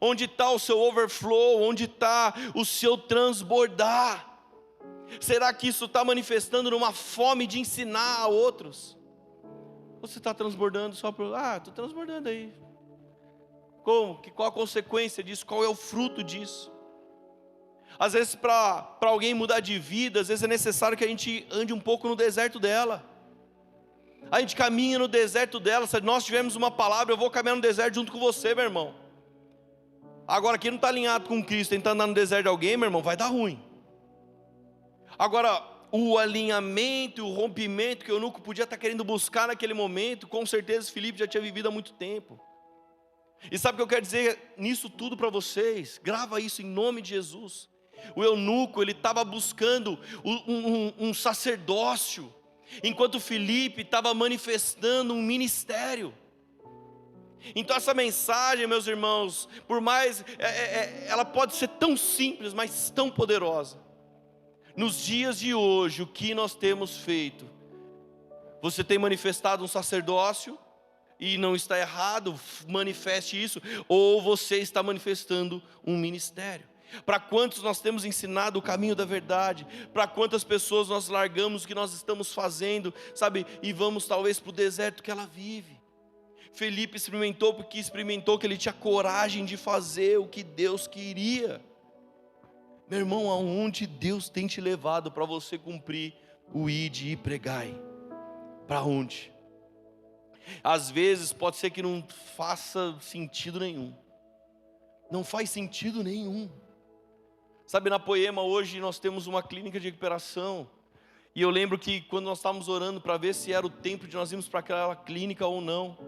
Onde está o seu overflow? Onde está o seu transbordar? Será que isso está manifestando numa fome de ensinar a outros? Ou você está transbordando só por... estou transbordando aí. Como? Qual a consequência disso? Qual é o fruto disso? Às vezes para alguém mudar de vida, às vezes é necessário que a gente ande um pouco no deserto dela. A gente caminha no deserto dela. Se nós tivermos uma palavra, eu vou caminhar no deserto junto com você, meu irmão. Agora, quem não está alinhado com Cristo, tentar andar no deserto de alguém, meu irmão, vai dar ruim. Agora, o alinhamento, o rompimento que o eunuco podia estar querendo buscar naquele momento, com certeza Filipe já tinha vivido há muito tempo. E sabe o que eu quero dizer nisso tudo para vocês? Grava isso em nome de Jesus. O eunuco, ele estava buscando um sacerdócio, enquanto Filipe estava manifestando um ministério. Então essa mensagem, meus irmãos, por mais, ela pode ser tão simples, mas tão poderosa. Nos dias de hoje, o que nós temos feito? Você tem manifestado um sacerdócio, e não está errado, manifeste isso, ou você está manifestando um ministério. Para quantos nós temos ensinado o caminho da verdade? Para quantas pessoas nós largamos o que nós estamos fazendo, sabe? E vamos talvez para o deserto que ela vive. Felipe experimentou porque experimentou que ele tinha coragem de fazer o que Deus queria. Meu irmão, aonde Deus tem te levado para você cumprir o ide e pregai? Para onde? Às vezes pode ser que não faça sentido nenhum. Não faz sentido nenhum. Sabe, na Poema hoje nós temos uma clínica de recuperação. E eu lembro que quando nós estávamos orando para ver se era o tempo de nós irmos para aquela clínica ou não,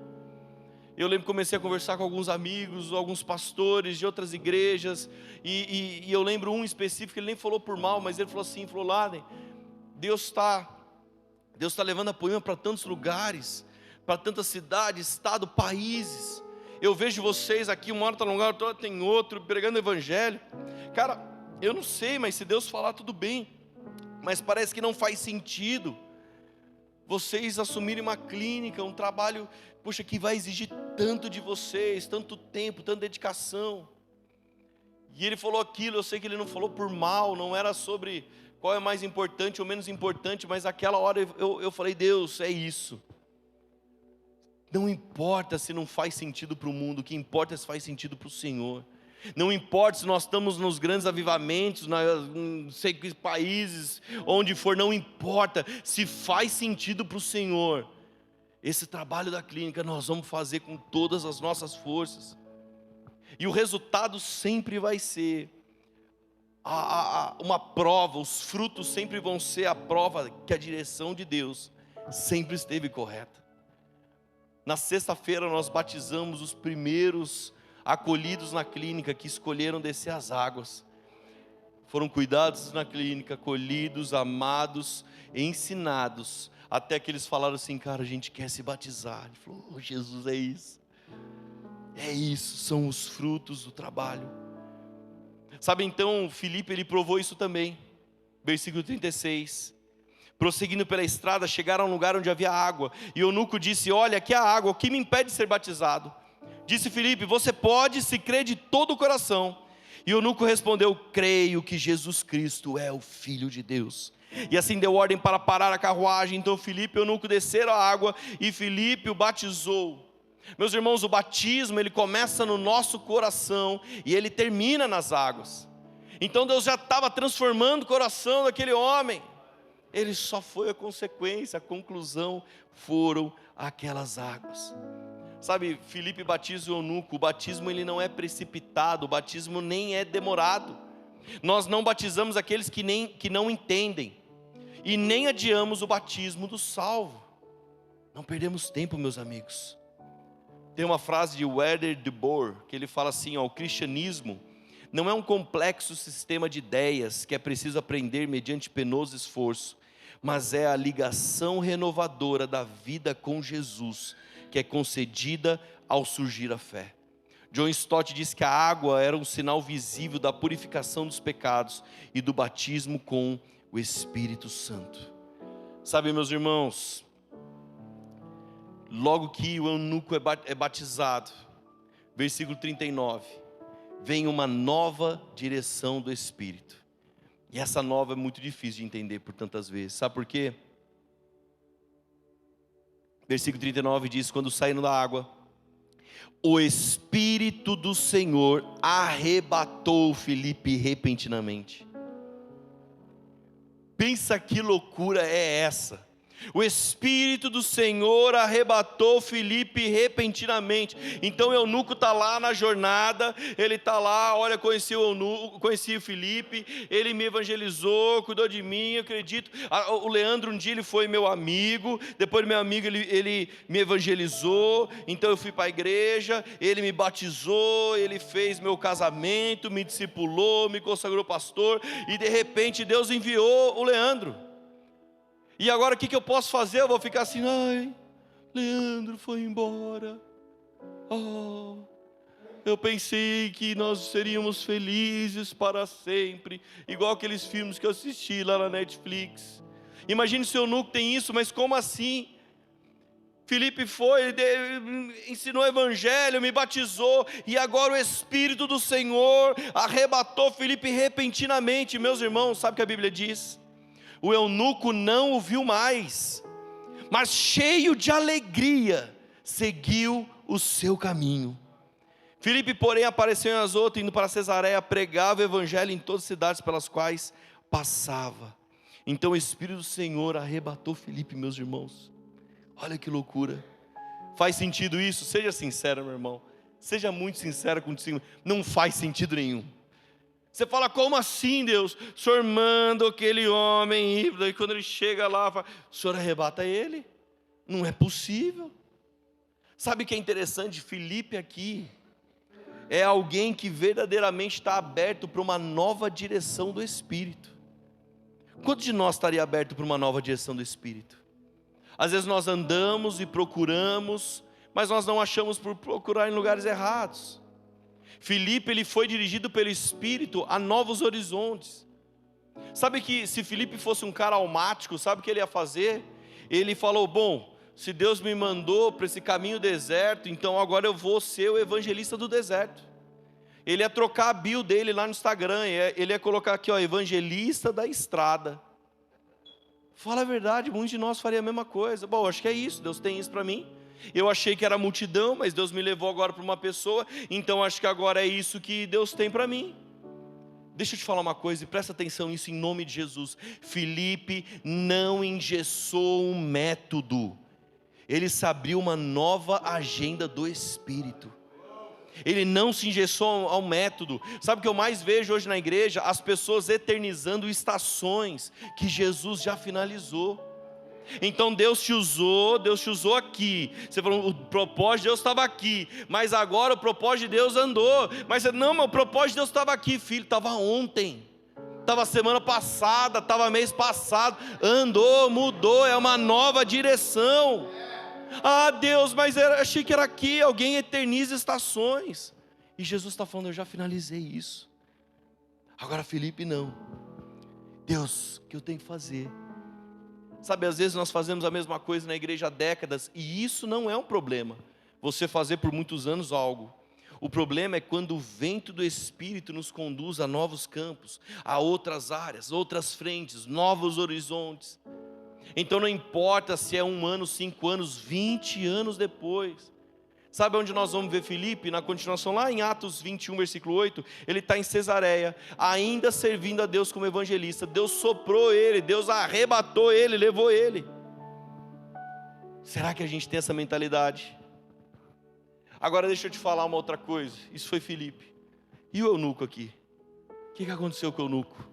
eu lembro que comecei a conversar com alguns amigos, alguns pastores de outras igrejas. E eu lembro um específico, ele nem falou por mal, mas ele falou assim, falou: Laden, Deus está levando a Poema para tantos lugares, para tantas cidades, estado, países. Eu vejo vocês aqui, uma hora está num lugar, outra hora tem outro, pregando o evangelho. Cara, eu não sei, mas se Deus falar, tudo bem. Mas parece que não faz sentido vocês assumirem uma clínica, um trabalho, puxa, que vai exigir tanto de vocês, tanto tempo, tanta dedicação. E ele falou aquilo, eu sei que ele não falou por mal, não era sobre qual é mais importante ou menos importante, mas naquela hora eu falei: Deus, é isso. Não importa se não faz sentido para o mundo, o que importa é se faz sentido para o Senhor. Não importa se nós estamos nos grandes avivamentos, não sei que países, onde for, não importa, se faz sentido para o Senhor. Esse trabalho da clínica nós vamos fazer com todas as nossas forças. E o resultado sempre vai ser uma prova, os frutos sempre vão ser a prova que a direção de Deus sempre esteve correta. Na sexta-feira nós batizamos os primeiros acolhidos na clínica que escolheram descer as águas. Foram cuidados na clínica, acolhidos, amados, ensinados, até que eles falaram assim: cara, a gente quer se batizar. Ele falou: oh, Jesus, é isso. É isso, são os frutos do trabalho. Sabe, então, Filipe, ele provou isso também. Versículo 36. Prosseguindo pela estrada, chegaram a um lugar onde havia água. E o eunuco disse: olha, aqui há água, o que me impede de ser batizado? Disse Filipe: você pode, se crer de todo o coração. E o eunuco respondeu: creio que Jesus Cristo é o Filho de Deus. E assim deu ordem para parar a carruagem. Então Filipe e o eunuco desceram a água, e Filipe o batizou. Meus irmãos, o batismo, ele começa no nosso coração, e ele termina nas águas. Então Deus já estava transformando o coração daquele homem. Ele só foi a consequência, a conclusão foram aquelas águas. Sabe, Filipe batiza o eunuco. O batismo, ele não é precipitado, o batismo nem é demorado. Nós não batizamos aqueles que não entendem, e nem adiamos o batismo do salvo. Não perdemos tempo, meus amigos. Tem uma frase de Werner de Boer, que ele fala assim: ó, o cristianismo não é um complexo sistema de ideias que é preciso aprender mediante penoso esforço, mas é a ligação renovadora da vida com Jesus, que é concedida ao surgir a fé. John Stott diz que a água era um sinal visível da purificação dos pecados e do batismo com o Espírito Santo. Sabe, meus irmãos, logo que o eunuco é batizado, versículo 39, vem uma nova direção do Espírito. E essa nova é muito difícil de entender por tantas vezes. Sabe por quê? Versículo 39 diz: quando saíram da água, o Espírito do Senhor arrebatou Filipe repentinamente. Pensa que loucura é essa. O Espírito do Senhor arrebatou Filipe repentinamente. Então o eunuco está lá na jornada, ele está lá, olha, conheci o eunuco, conheci o Filipe, ele me evangelizou, cuidou de mim, eu acredito. O Leandro um dia ele foi meu amigo, depois meu amigo ele me evangelizou, então eu fui para a igreja, ele me batizou, ele fez meu casamento, me discipulou, me consagrou pastor, e de repente Deus enviou o Leandro. E agora o que eu posso fazer? Eu vou ficar assim, ai, Leandro foi embora. Oh, eu pensei que nós seríamos felizes para sempre, igual aqueles filmes que eu assisti lá na Netflix. Imagine se o eunuco tem isso, mas como assim? Filipe foi, ele ensinou o evangelho, me batizou, e agora o Espírito do Senhor arrebatou Filipe repentinamente. Meus irmãos, sabe o que a Bíblia diz? O eunuco não o viu mais, mas cheio de alegria, seguiu o seu caminho. Filipe, porém, apareceu em Azoto, indo para Cesareia, pregava o evangelho em todas as cidades pelas quais passava. Então o Espírito do Senhor arrebatou Filipe, meus irmãos. Olha que loucura. Faz sentido isso? Seja sincero, meu irmão. Seja muito sincero contigo. Não faz sentido nenhum. Você fala, como assim, Deus? O Senhor manda aquele homem ir, e quando ele chega lá, fala, o Senhor arrebata ele? Não é possível. Sabe o que é interessante? Filipe aqui é alguém que verdadeiramente está aberto para uma nova direção do Espírito. Quantos de nós estaria aberto para uma nova direção do Espírito? Às vezes nós andamos e procuramos, mas nós não achamos por procurar em lugares errados. Filipe, ele foi dirigido pelo Espírito a novos horizontes. Sabe que se Filipe fosse um cara almático, sabe o que ele ia fazer? Ele falou, bom, se Deus me mandou para esse caminho deserto, então agora eu vou ser o evangelista do deserto. Ele ia trocar a bio dele lá no Instagram, ele ia colocar aqui, ó, evangelista da estrada. Fala a verdade, muitos de nós faria a mesma coisa. Bom, acho que é isso, Deus tem isso para mim. Eu achei que era multidão, mas Deus me levou agora para uma pessoa, então acho que agora é isso que Deus tem para mim. Deixa eu te falar uma coisa, e presta atenção nisso em nome de Jesus. Filipe não engessou um método, ele se abriu uma nova agenda do Espírito. Ele não se engessou ao método. Sabe o que eu mais vejo hoje na igreja? As pessoas eternizando estações que Jesus já finalizou. Então Deus te usou aqui. Você falou, o propósito de Deus estava aqui, mas agora o propósito de Deus andou. Mas você, não, mas o propósito de Deus estava aqui, filho, estava ontem, estava semana passada, estava mês passado, andou, mudou, é uma nova direção. Ah, Deus, mas achei que era aqui. Alguém eterniza estações, e Jesus está falando, eu já finalizei isso. Agora Filipe não. Deus, o que eu tenho que fazer? Sabe, às vezes nós fazemos a mesma coisa na igreja há décadas, e isso não é um problema, você fazer por muitos anos algo. O problema é quando o vento do Espírito nos conduz a novos campos, a outras áreas, outras frentes, novos horizontes. Então não importa se é 1 ano, 5 anos, 20 anos depois. Sabe onde nós vamos ver Filipe? Na continuação lá em Atos 21, versículo 8, ele está em Cesareia, ainda servindo a Deus como evangelista. Deus soprou ele, Deus arrebatou ele, levou ele. Será que a gente tem essa mentalidade? Agora deixa eu te falar uma outra coisa, isso foi Filipe. E o eunuco aqui? O que aconteceu com o eunuco?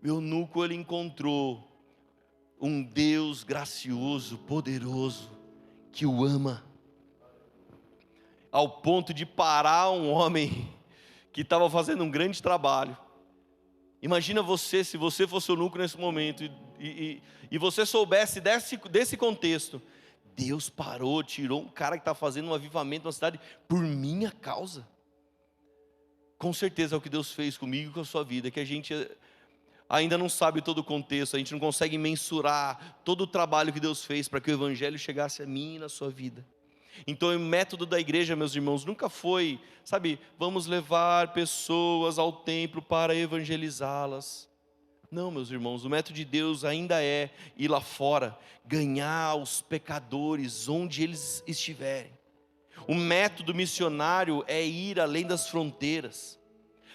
O eunuco, ele encontrou um Deus gracioso, poderoso, que o ama, ao ponto de parar um homem que estava fazendo um grande trabalho. Imagina você, se você fosse o eunuco nesse momento, e você soubesse desse contexto. Deus parou, tirou um cara que está fazendo um avivamento na cidade, por minha causa. Com certeza é o que Deus fez comigo e com a sua vida, que a gente ainda não sabe todo o contexto, a gente não consegue mensurar todo o trabalho que Deus fez para que o evangelho chegasse a mim e na sua vida. Então o método da igreja, meus irmãos, nunca foi, sabe, vamos levar pessoas ao templo para evangelizá-las. Não, meus irmãos, o método de Deus ainda é ir lá fora, ganhar os pecadores onde eles estiverem. O método missionário é ir além das fronteiras.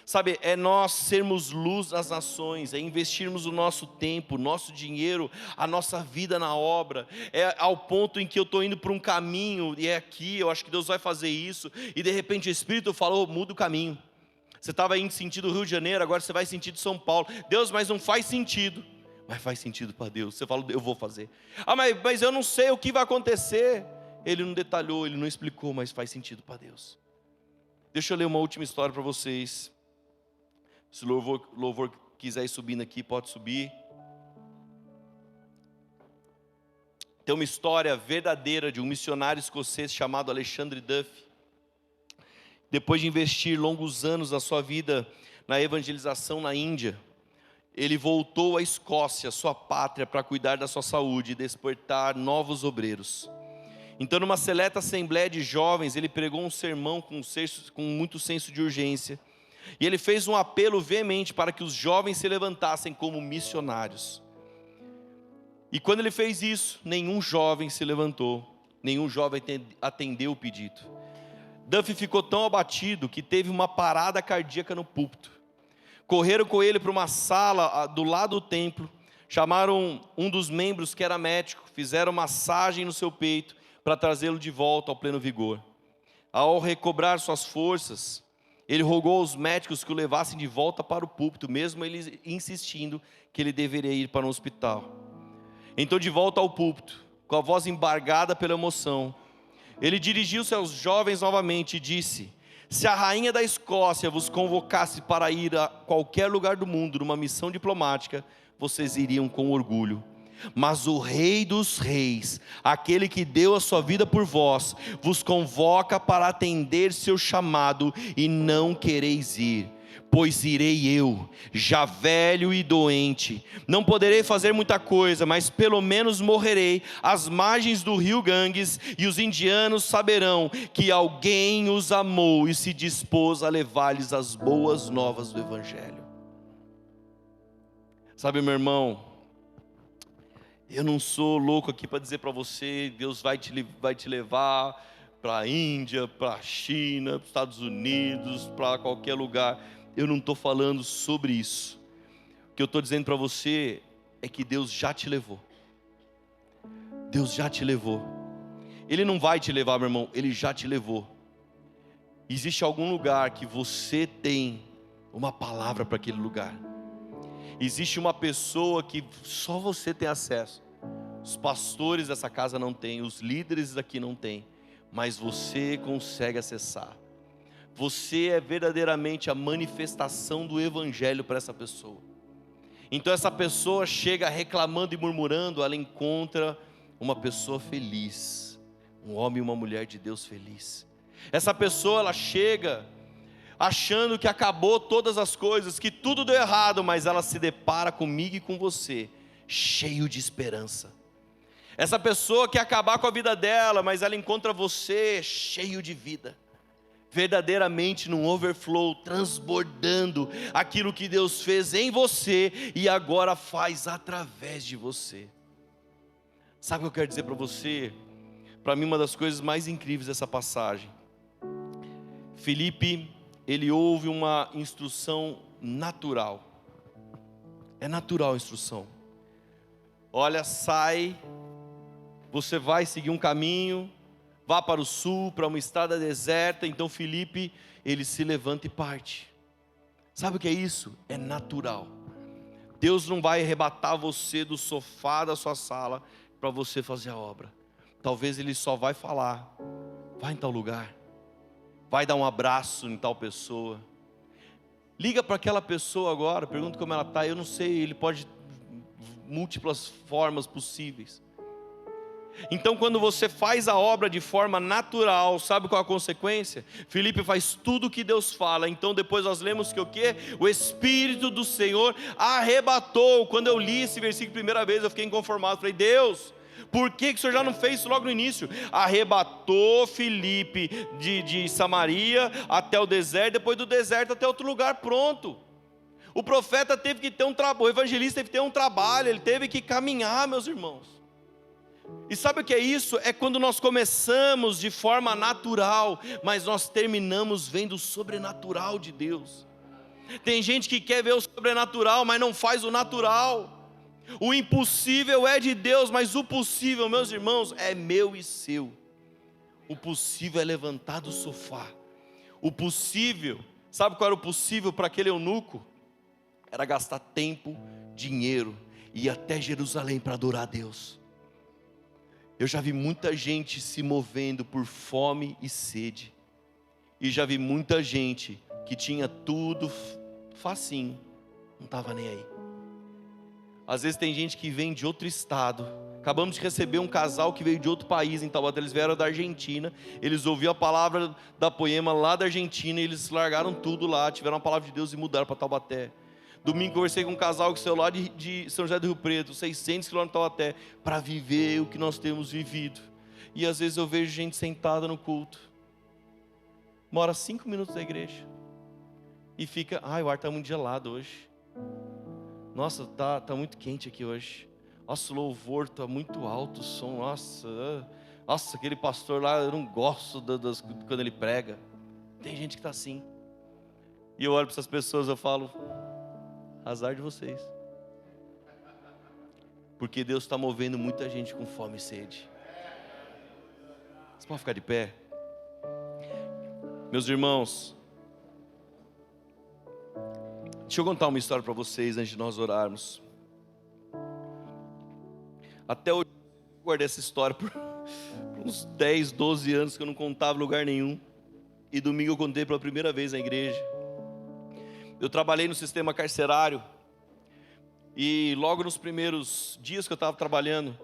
Sabe, é nós sermos luz às nações, é investirmos o nosso tempo, o nosso dinheiro, a nossa vida na obra. É ao ponto em que eu estou indo para um caminho, e é aqui, eu acho que Deus vai fazer isso, e de repente o Espírito falou, muda o caminho. Você estava indo sentido Rio de Janeiro, agora você vai sentido São Paulo. Deus, mas não faz sentido. Mas faz sentido para Deus. Você fala, eu vou fazer. Ah, mas eu não sei o que vai acontecer. Ele não detalhou, ele não explicou, mas faz sentido para Deus. Deixa eu ler uma última história para vocês. Se o louvor quiser ir subindo aqui, pode subir. Tem uma história verdadeira de um missionário escocês chamado Alexandre Duff. Depois de investir longos anos da sua vida na evangelização na Índia, ele voltou à Escócia, sua pátria, para cuidar da sua saúde e despertar novos obreiros. Então, numa seleta assembleia de jovens, ele pregou um sermão com muito senso de urgência. E ele fez um apelo veemente para que os jovens se levantassem como missionários. E quando ele fez isso, nenhum jovem se levantou, nenhum jovem atendeu o pedido. Duff ficou tão abatido que teve uma parada cardíaca no púlpito. Correram com ele para uma sala do lado do templo, chamaram um dos membros que era médico, fizeram massagem no seu peito para trazê-lo de volta ao pleno vigor. Ao recobrar suas forças, ele rogou aos médicos que o levassem de volta para o púlpito, mesmo eles insistindo que ele deveria ir para um hospital. Então, de volta ao púlpito, com a voz embargada pela emoção, ele dirigiu-se aos jovens novamente e disse: se a rainha da Escócia vos convocasse para ir a qualquer lugar do mundo numa missão diplomática, vocês iriam com orgulho. Mas o Rei dos Reis, aquele que deu a sua vida por vós, vos convoca para atender seu chamado e não quereis ir. Pois irei eu, já velho e doente, não poderei fazer muita coisa, mas pelo menos morrerei às margens do rio Ganges, e os indianos saberão que alguém os amou e se dispôs a levar-lhes as boas novas do Evangelho. Sabe, meu irmão, eu não sou louco aqui para dizer para você, Deus vai te levar para a Índia, para a China, para os Estados Unidos, para qualquer lugar. Eu não estou falando sobre isso. O que eu estou dizendo para você é que Deus já te levou. Deus já te levou. Ele não vai te levar, meu irmão, Ele já te levou. Existe algum lugar que você tem uma palavra para aquele lugar. Existe uma pessoa que só você tem acesso. Os pastores dessa casa não têm, os líderes daqui não têm, mas você consegue acessar. Você é verdadeiramente a manifestação do Evangelho para essa pessoa. Então essa pessoa chega reclamando e murmurando, ela encontra uma pessoa feliz, um homem e uma mulher de Deus feliz. Essa pessoa, ela chega achando que acabou todas as coisas, que tudo deu errado, mas ela se depara comigo e com você, cheio de esperança. Essa pessoa quer acabar com a vida dela, mas ela encontra você cheio de vida, verdadeiramente num overflow, transbordando aquilo que Deus fez em você e agora faz através de você. Sabe o que eu quero dizer para você? Para mim, uma das coisas mais incríveis dessa passagem, Filipe, ele ouve uma instrução natural. É natural a instrução. Olha, sai, você vai seguir um caminho, vá para o sul, para uma estrada deserta. Então Filipe, ele se levanta e parte. Sabe o que é isso? É natural. Deus não vai arrebatar você do sofá da sua sala para você fazer a obra. Talvez Ele só vai falar: vai em tal lugar, vai dar um abraço em tal pessoa, liga para aquela pessoa agora, pergunta como ela está. Eu não sei, Ele pode múltiplas formas possíveis. Então quando você faz a obra de forma natural, sabe qual é a consequência? Filipe faz tudo o que Deus fala. Então depois nós lemos que o quê? O Espírito do Senhor arrebatou. Quando eu li esse versículo a primeira vez, eu fiquei inconformado. Falei: Deus, por que o Senhor já não fez isso logo no início? Arrebatou Filipe de Samaria até o deserto, depois do deserto até outro lugar, pronto. O profeta teve que ter um trabalho, o evangelista teve que ter um trabalho, ele teve que caminhar, meus irmãos. E sabe o que é isso? É quando nós começamos de forma natural, mas nós terminamos vendo o sobrenatural de Deus. Tem gente que quer ver o sobrenatural, mas não faz o natural. O impossível é de Deus, mas o possível, meus irmãos, é meu e seu. O possível é levantar do sofá. O possível, sabe qual era o possível para aquele eunuco? Era gastar tempo, dinheiro, e ir até Jerusalém para adorar a Deus. Eu já vi muita gente se movendo por fome e sede. E já vi muita gente que tinha tudo facinho, não estava nem aí. Às vezes tem gente que vem de outro estado. Acabamos de receber um casal que veio de outro país em Taubaté. Eles vieram da Argentina. Eles ouviram a palavra da Poema lá da Argentina. E eles largaram tudo lá, tiveram a palavra de Deus e mudaram para Taubaté. Domingo conversei com um casal que saiu lá de São José do Rio Preto, 600 quilômetros de Taubaté, para viver o que nós temos vivido. E às vezes eu vejo gente sentada no culto, mora 5 minutos da igreja, e fica, o ar está muito gelado hoje. Nossa, tá muito quente aqui hoje. Nossa, o louvor está muito alto, o som, nossa, aquele pastor lá, eu não gosto quando ele prega. Tem gente que está assim. E eu olho para essas pessoas, eu falo, azar de vocês. Porque Deus está movendo muita gente com fome e sede. Você pode ficar de pé? Meus irmãos, deixa eu contar uma história para vocês antes de nós orarmos. Até hoje eu guardei essa história por uns 10, 12 anos que eu não contava em lugar nenhum. E domingo eu contei pela primeira vez na igreja. Eu trabalhei no sistema carcerário. E logo nos primeiros dias que eu estava trabalhando,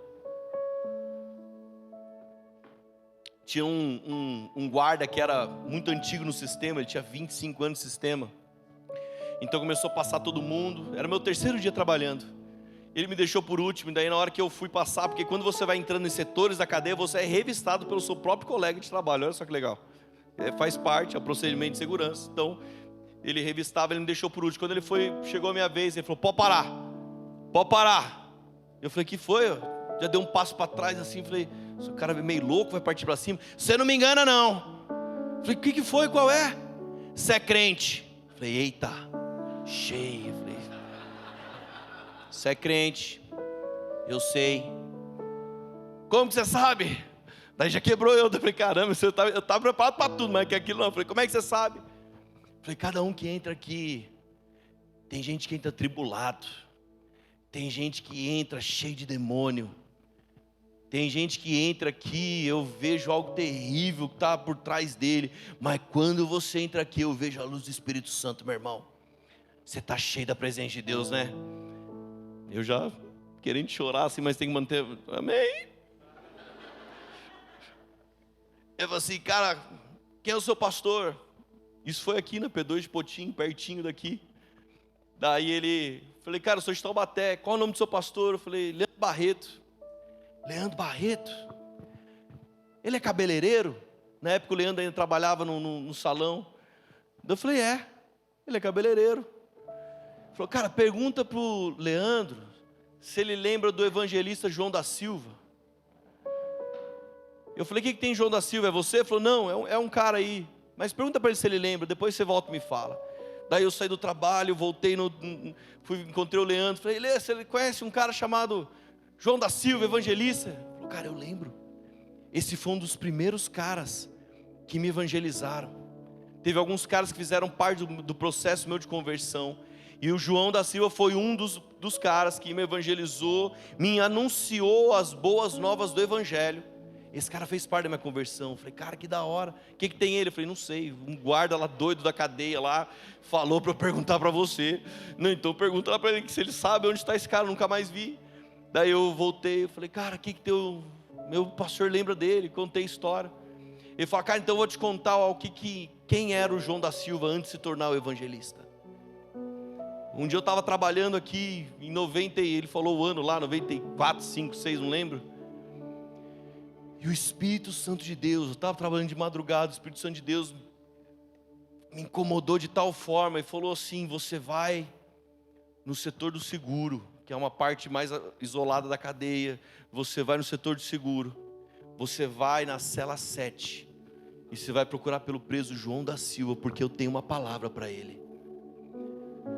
tinha um guarda que era muito antigo no sistema. Ele tinha 25 anos de sistema. Então começou a passar todo mundo. Era meu terceiro dia trabalhando. Ele me deixou por último. E daí na hora que eu fui passar, porque quando você vai entrando em setores da cadeia, você é revistado pelo seu próprio colega de trabalho. Olha só que legal. Faz parte, é o procedimento de segurança. Então ele revistava, ele me deixou por último. Quando chegou a minha vez, ele falou, pode parar. Eu falei, que foi? Já deu um passo para trás assim, falei, esse cara é meio louco, vai partir para cima. Você não me engana não. Eu falei, o que foi, qual é? Você é crente. Eu falei, eita, cheio. Eu falei, você é crente, eu sei. Como que você sabe? Daí já quebrou eu falei, caramba, eu estava preparado para tudo, mas que aquilo não. Eu falei, como é que você sabe? Eu falei, cada um que entra aqui, tem gente que entra tribulado, tem gente que entra cheio de demônio, tem gente que entra aqui, eu vejo algo terrível que está por trás dele, mas quando você entra aqui, eu vejo a luz do Espírito Santo, meu irmão. Você está cheio da presença de Deus, né? Eu já querendo chorar assim, mas tem que manter, amém? Eu falei assim, cara, quem é o seu pastor? Isso foi aqui na P2 de Potim, pertinho daqui. Daí falei, cara, eu sou de Taubaté, qual é o nome do seu pastor? Eu falei, Leandro Barreto. Leandro Barreto? Ele é cabeleireiro? Na época o Leandro ainda trabalhava no salão. Eu falei, ele é cabeleireiro. Ele falou, cara, pergunta pro Leandro se ele lembra do evangelista João da Silva. Eu falei, o que tem João da Silva? É você? Ele falou, não, é um cara aí. Mas pergunta para ele se ele lembra, depois você volta e me fala. Daí eu saí do trabalho, voltei, encontrei o Leandro. Falei, Lê, você conhece um cara chamado João da Silva, evangelista? Ele falou, cara, eu lembro. Esse foi um dos primeiros caras que me evangelizaram. Teve alguns caras que fizeram parte do processo meu de conversão. E o João da Silva foi um dos caras que me evangelizou, me anunciou as boas novas do evangelho. Esse cara fez parte da minha conversão. Eu falei, cara, que da hora. O que tem ele? Eu falei, não sei. Um guarda lá doido da cadeia lá falou para eu perguntar para você. Não, então pergunta lá para ele se ele sabe onde está esse cara. Eu nunca mais vi. Daí eu voltei. Eu falei, cara, meu pastor lembra dele. Contei a história. Ele falou, cara, então eu vou te contar quem era o João da Silva antes de se tornar o evangelista. Um dia eu estava trabalhando aqui em 90, e ele falou o ano lá, 94, 5, 6, não lembro. E o Espírito Santo de Deus, eu estava trabalhando de madrugada, o Espírito Santo de Deus me incomodou de tal forma e falou assim, você vai no setor do seguro, que é uma parte mais isolada da cadeia, você vai no setor de seguro, você vai na cela 7, e você vai procurar pelo preso João da Silva, porque eu tenho uma palavra para ele.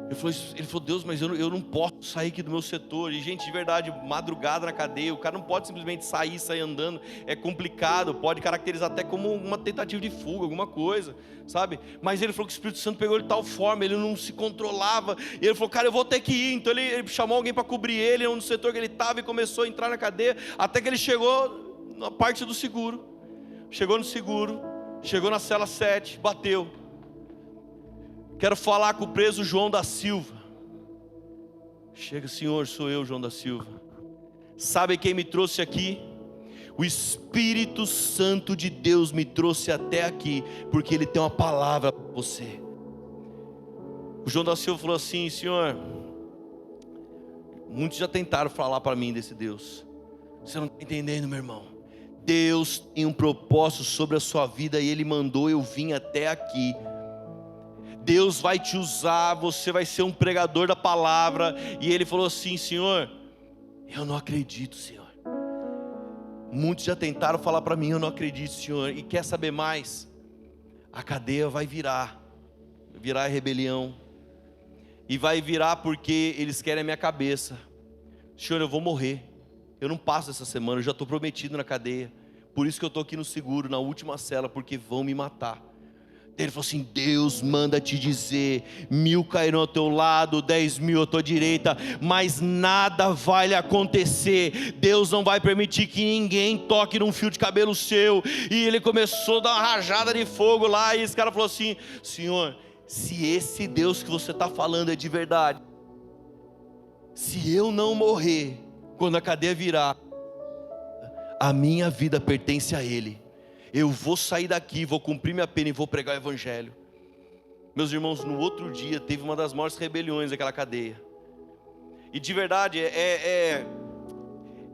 Ele falou, Deus, mas eu não posso sair aqui do meu setor. E gente, de verdade, madrugada na cadeia, o cara não pode simplesmente sair andando, é complicado, pode caracterizar até como uma tentativa de fuga, alguma coisa, sabe? Mas ele falou que o Espírito Santo pegou ele de tal forma, ele não se controlava, e ele falou, cara, eu vou ter que ir. Então ele chamou alguém para cobrir ele, no setor que ele estava, e começou a entrar na cadeia, até que ele chegou na parte do seguro. Chegou no seguro, chegou na cela 7, bateu. Quero falar com o preso João da Silva. Chega, senhor, sou eu, João da Silva. Sabe quem me trouxe aqui? O Espírito Santo de Deus me trouxe até aqui, porque Ele tem uma palavra para você. O João da Silva falou assim, senhor, muitos já tentaram falar para mim desse Deus. Você não está entendendo, meu irmão. Deus tem um propósito sobre a sua vida e Ele mandou eu vim até aqui. Deus vai te usar, você vai ser um pregador da palavra. E ele falou assim, senhor, eu não acredito, senhor. Muitos já tentaram falar para mim, eu não acredito, senhor. E quer saber mais? A cadeia vai virar a rebelião. E vai virar porque eles querem a minha cabeça. Senhor, eu vou morrer. Eu não passo essa semana, eu já estou prometido na cadeia. Por isso que eu estou aqui no seguro, na última cela, porque vão me matar. Ele falou assim, Deus manda te dizer, 1000 cairão ao teu lado, 10.000 à tua direita, mas nada vai lhe acontecer. Deus não vai permitir que ninguém toque num fio de cabelo seu. E ele começou a dar uma rajada de fogo lá, e esse cara falou assim, senhor, se esse Deus que você está falando é de verdade, se eu não morrer, quando a cadeia virar, a minha vida pertence a Ele. Eu vou sair daqui, vou cumprir minha pena e vou pregar o evangelho. Meus irmãos, no outro dia teve uma das maiores rebeliões daquela cadeia. E de verdade é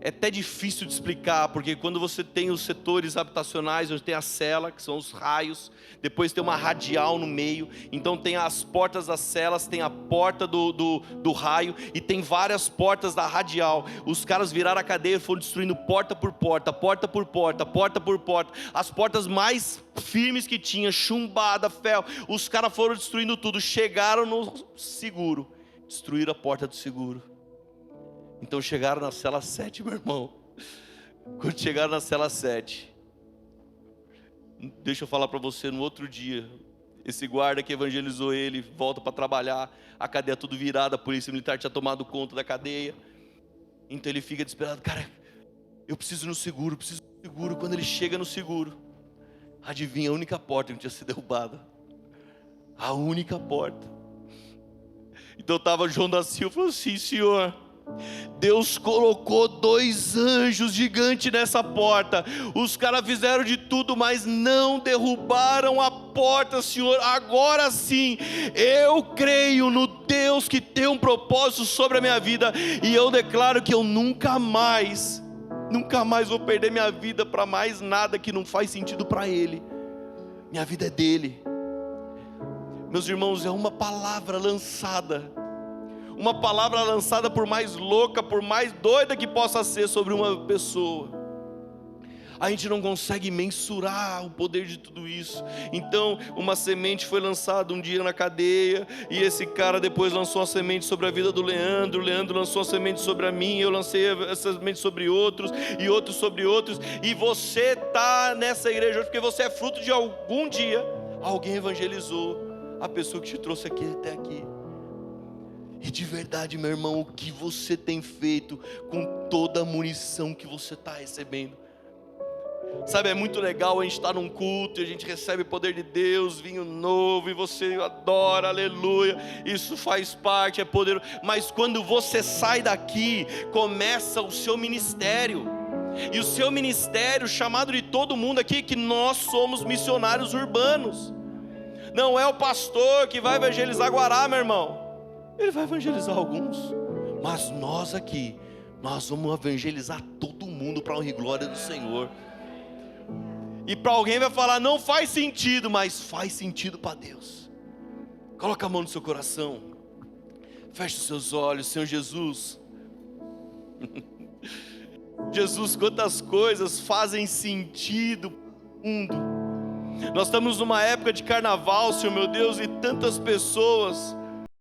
até difícil de explicar, porque quando você tem os setores habitacionais, onde tem a cela, que são os raios, depois tem uma radial no meio, então tem as portas das celas, tem a porta do raio, e tem várias portas da radial. Os caras viraram a cadeia e foram destruindo porta por porta, porta por porta, porta por porta, as portas mais firmes que tinha, chumbada, ferro, os caras foram destruindo tudo, chegaram no seguro, destruíram a porta do seguro. Então chegaram na cela 7, meu irmão. Quando chegaram na cela 7, deixa eu falar para você, no outro dia, esse guarda que evangelizou ele, volta para trabalhar, a cadeia tudo virada, a polícia militar tinha tomado conta da cadeia. Então ele fica desesperado, cara, eu preciso ir no seguro, Quando ele chega no seguro, adivinha a única porta que não tinha sido derrubada? A única porta. Então estava João da Silva e falou assim, senhor, Deus colocou 2 anjos gigantes nessa porta. Os caras fizeram de tudo, mas não derrubaram a porta, Senhor. Agora sim, eu creio no Deus que tem um propósito sobre a minha vida. E eu declaro que eu nunca mais vou perder minha vida para mais nada que não faz sentido para Ele. Minha vida é dele. Meus irmãos, é uma palavra lançada. Uma palavra lançada por mais louca, por mais doida que possa ser sobre uma pessoa. A gente não consegue mensurar o poder de tudo isso. Então uma semente foi lançada um dia na cadeia, e esse cara depois lançou uma semente sobre a vida do Leandro. O Leandro lançou uma semente sobre a mim, eu lancei essa semente sobre outros, e outros sobre outros. E você está nessa igreja hoje porque você é fruto de algum dia alguém evangelizou a pessoa que te trouxe aqui até aqui. E de verdade, meu irmão, o que você tem feito com toda a munição que você está recebendo? Sabe, é muito legal a gente estar num culto e a gente recebe o poder de Deus, vinho novo, e você adora, aleluia, isso faz parte, é poderoso. Mas quando você sai daqui, começa o seu ministério. E o seu ministério, chamado de todo mundo aqui, que nós somos missionários urbanos. Não é o pastor que vai evangelizar Guará, meu irmão. Ele vai evangelizar alguns, mas nós aqui, nós vamos evangelizar todo mundo para a honra e glória do Senhor. E para alguém vai falar, não faz sentido, mas faz sentido para Deus. Coloca a mão no seu coração, feche os seus olhos. Senhor Jesus, Jesus, quantas coisas fazem sentido no mundo. Nós estamos numa época de carnaval, Senhor meu Deus, e tantas pessoas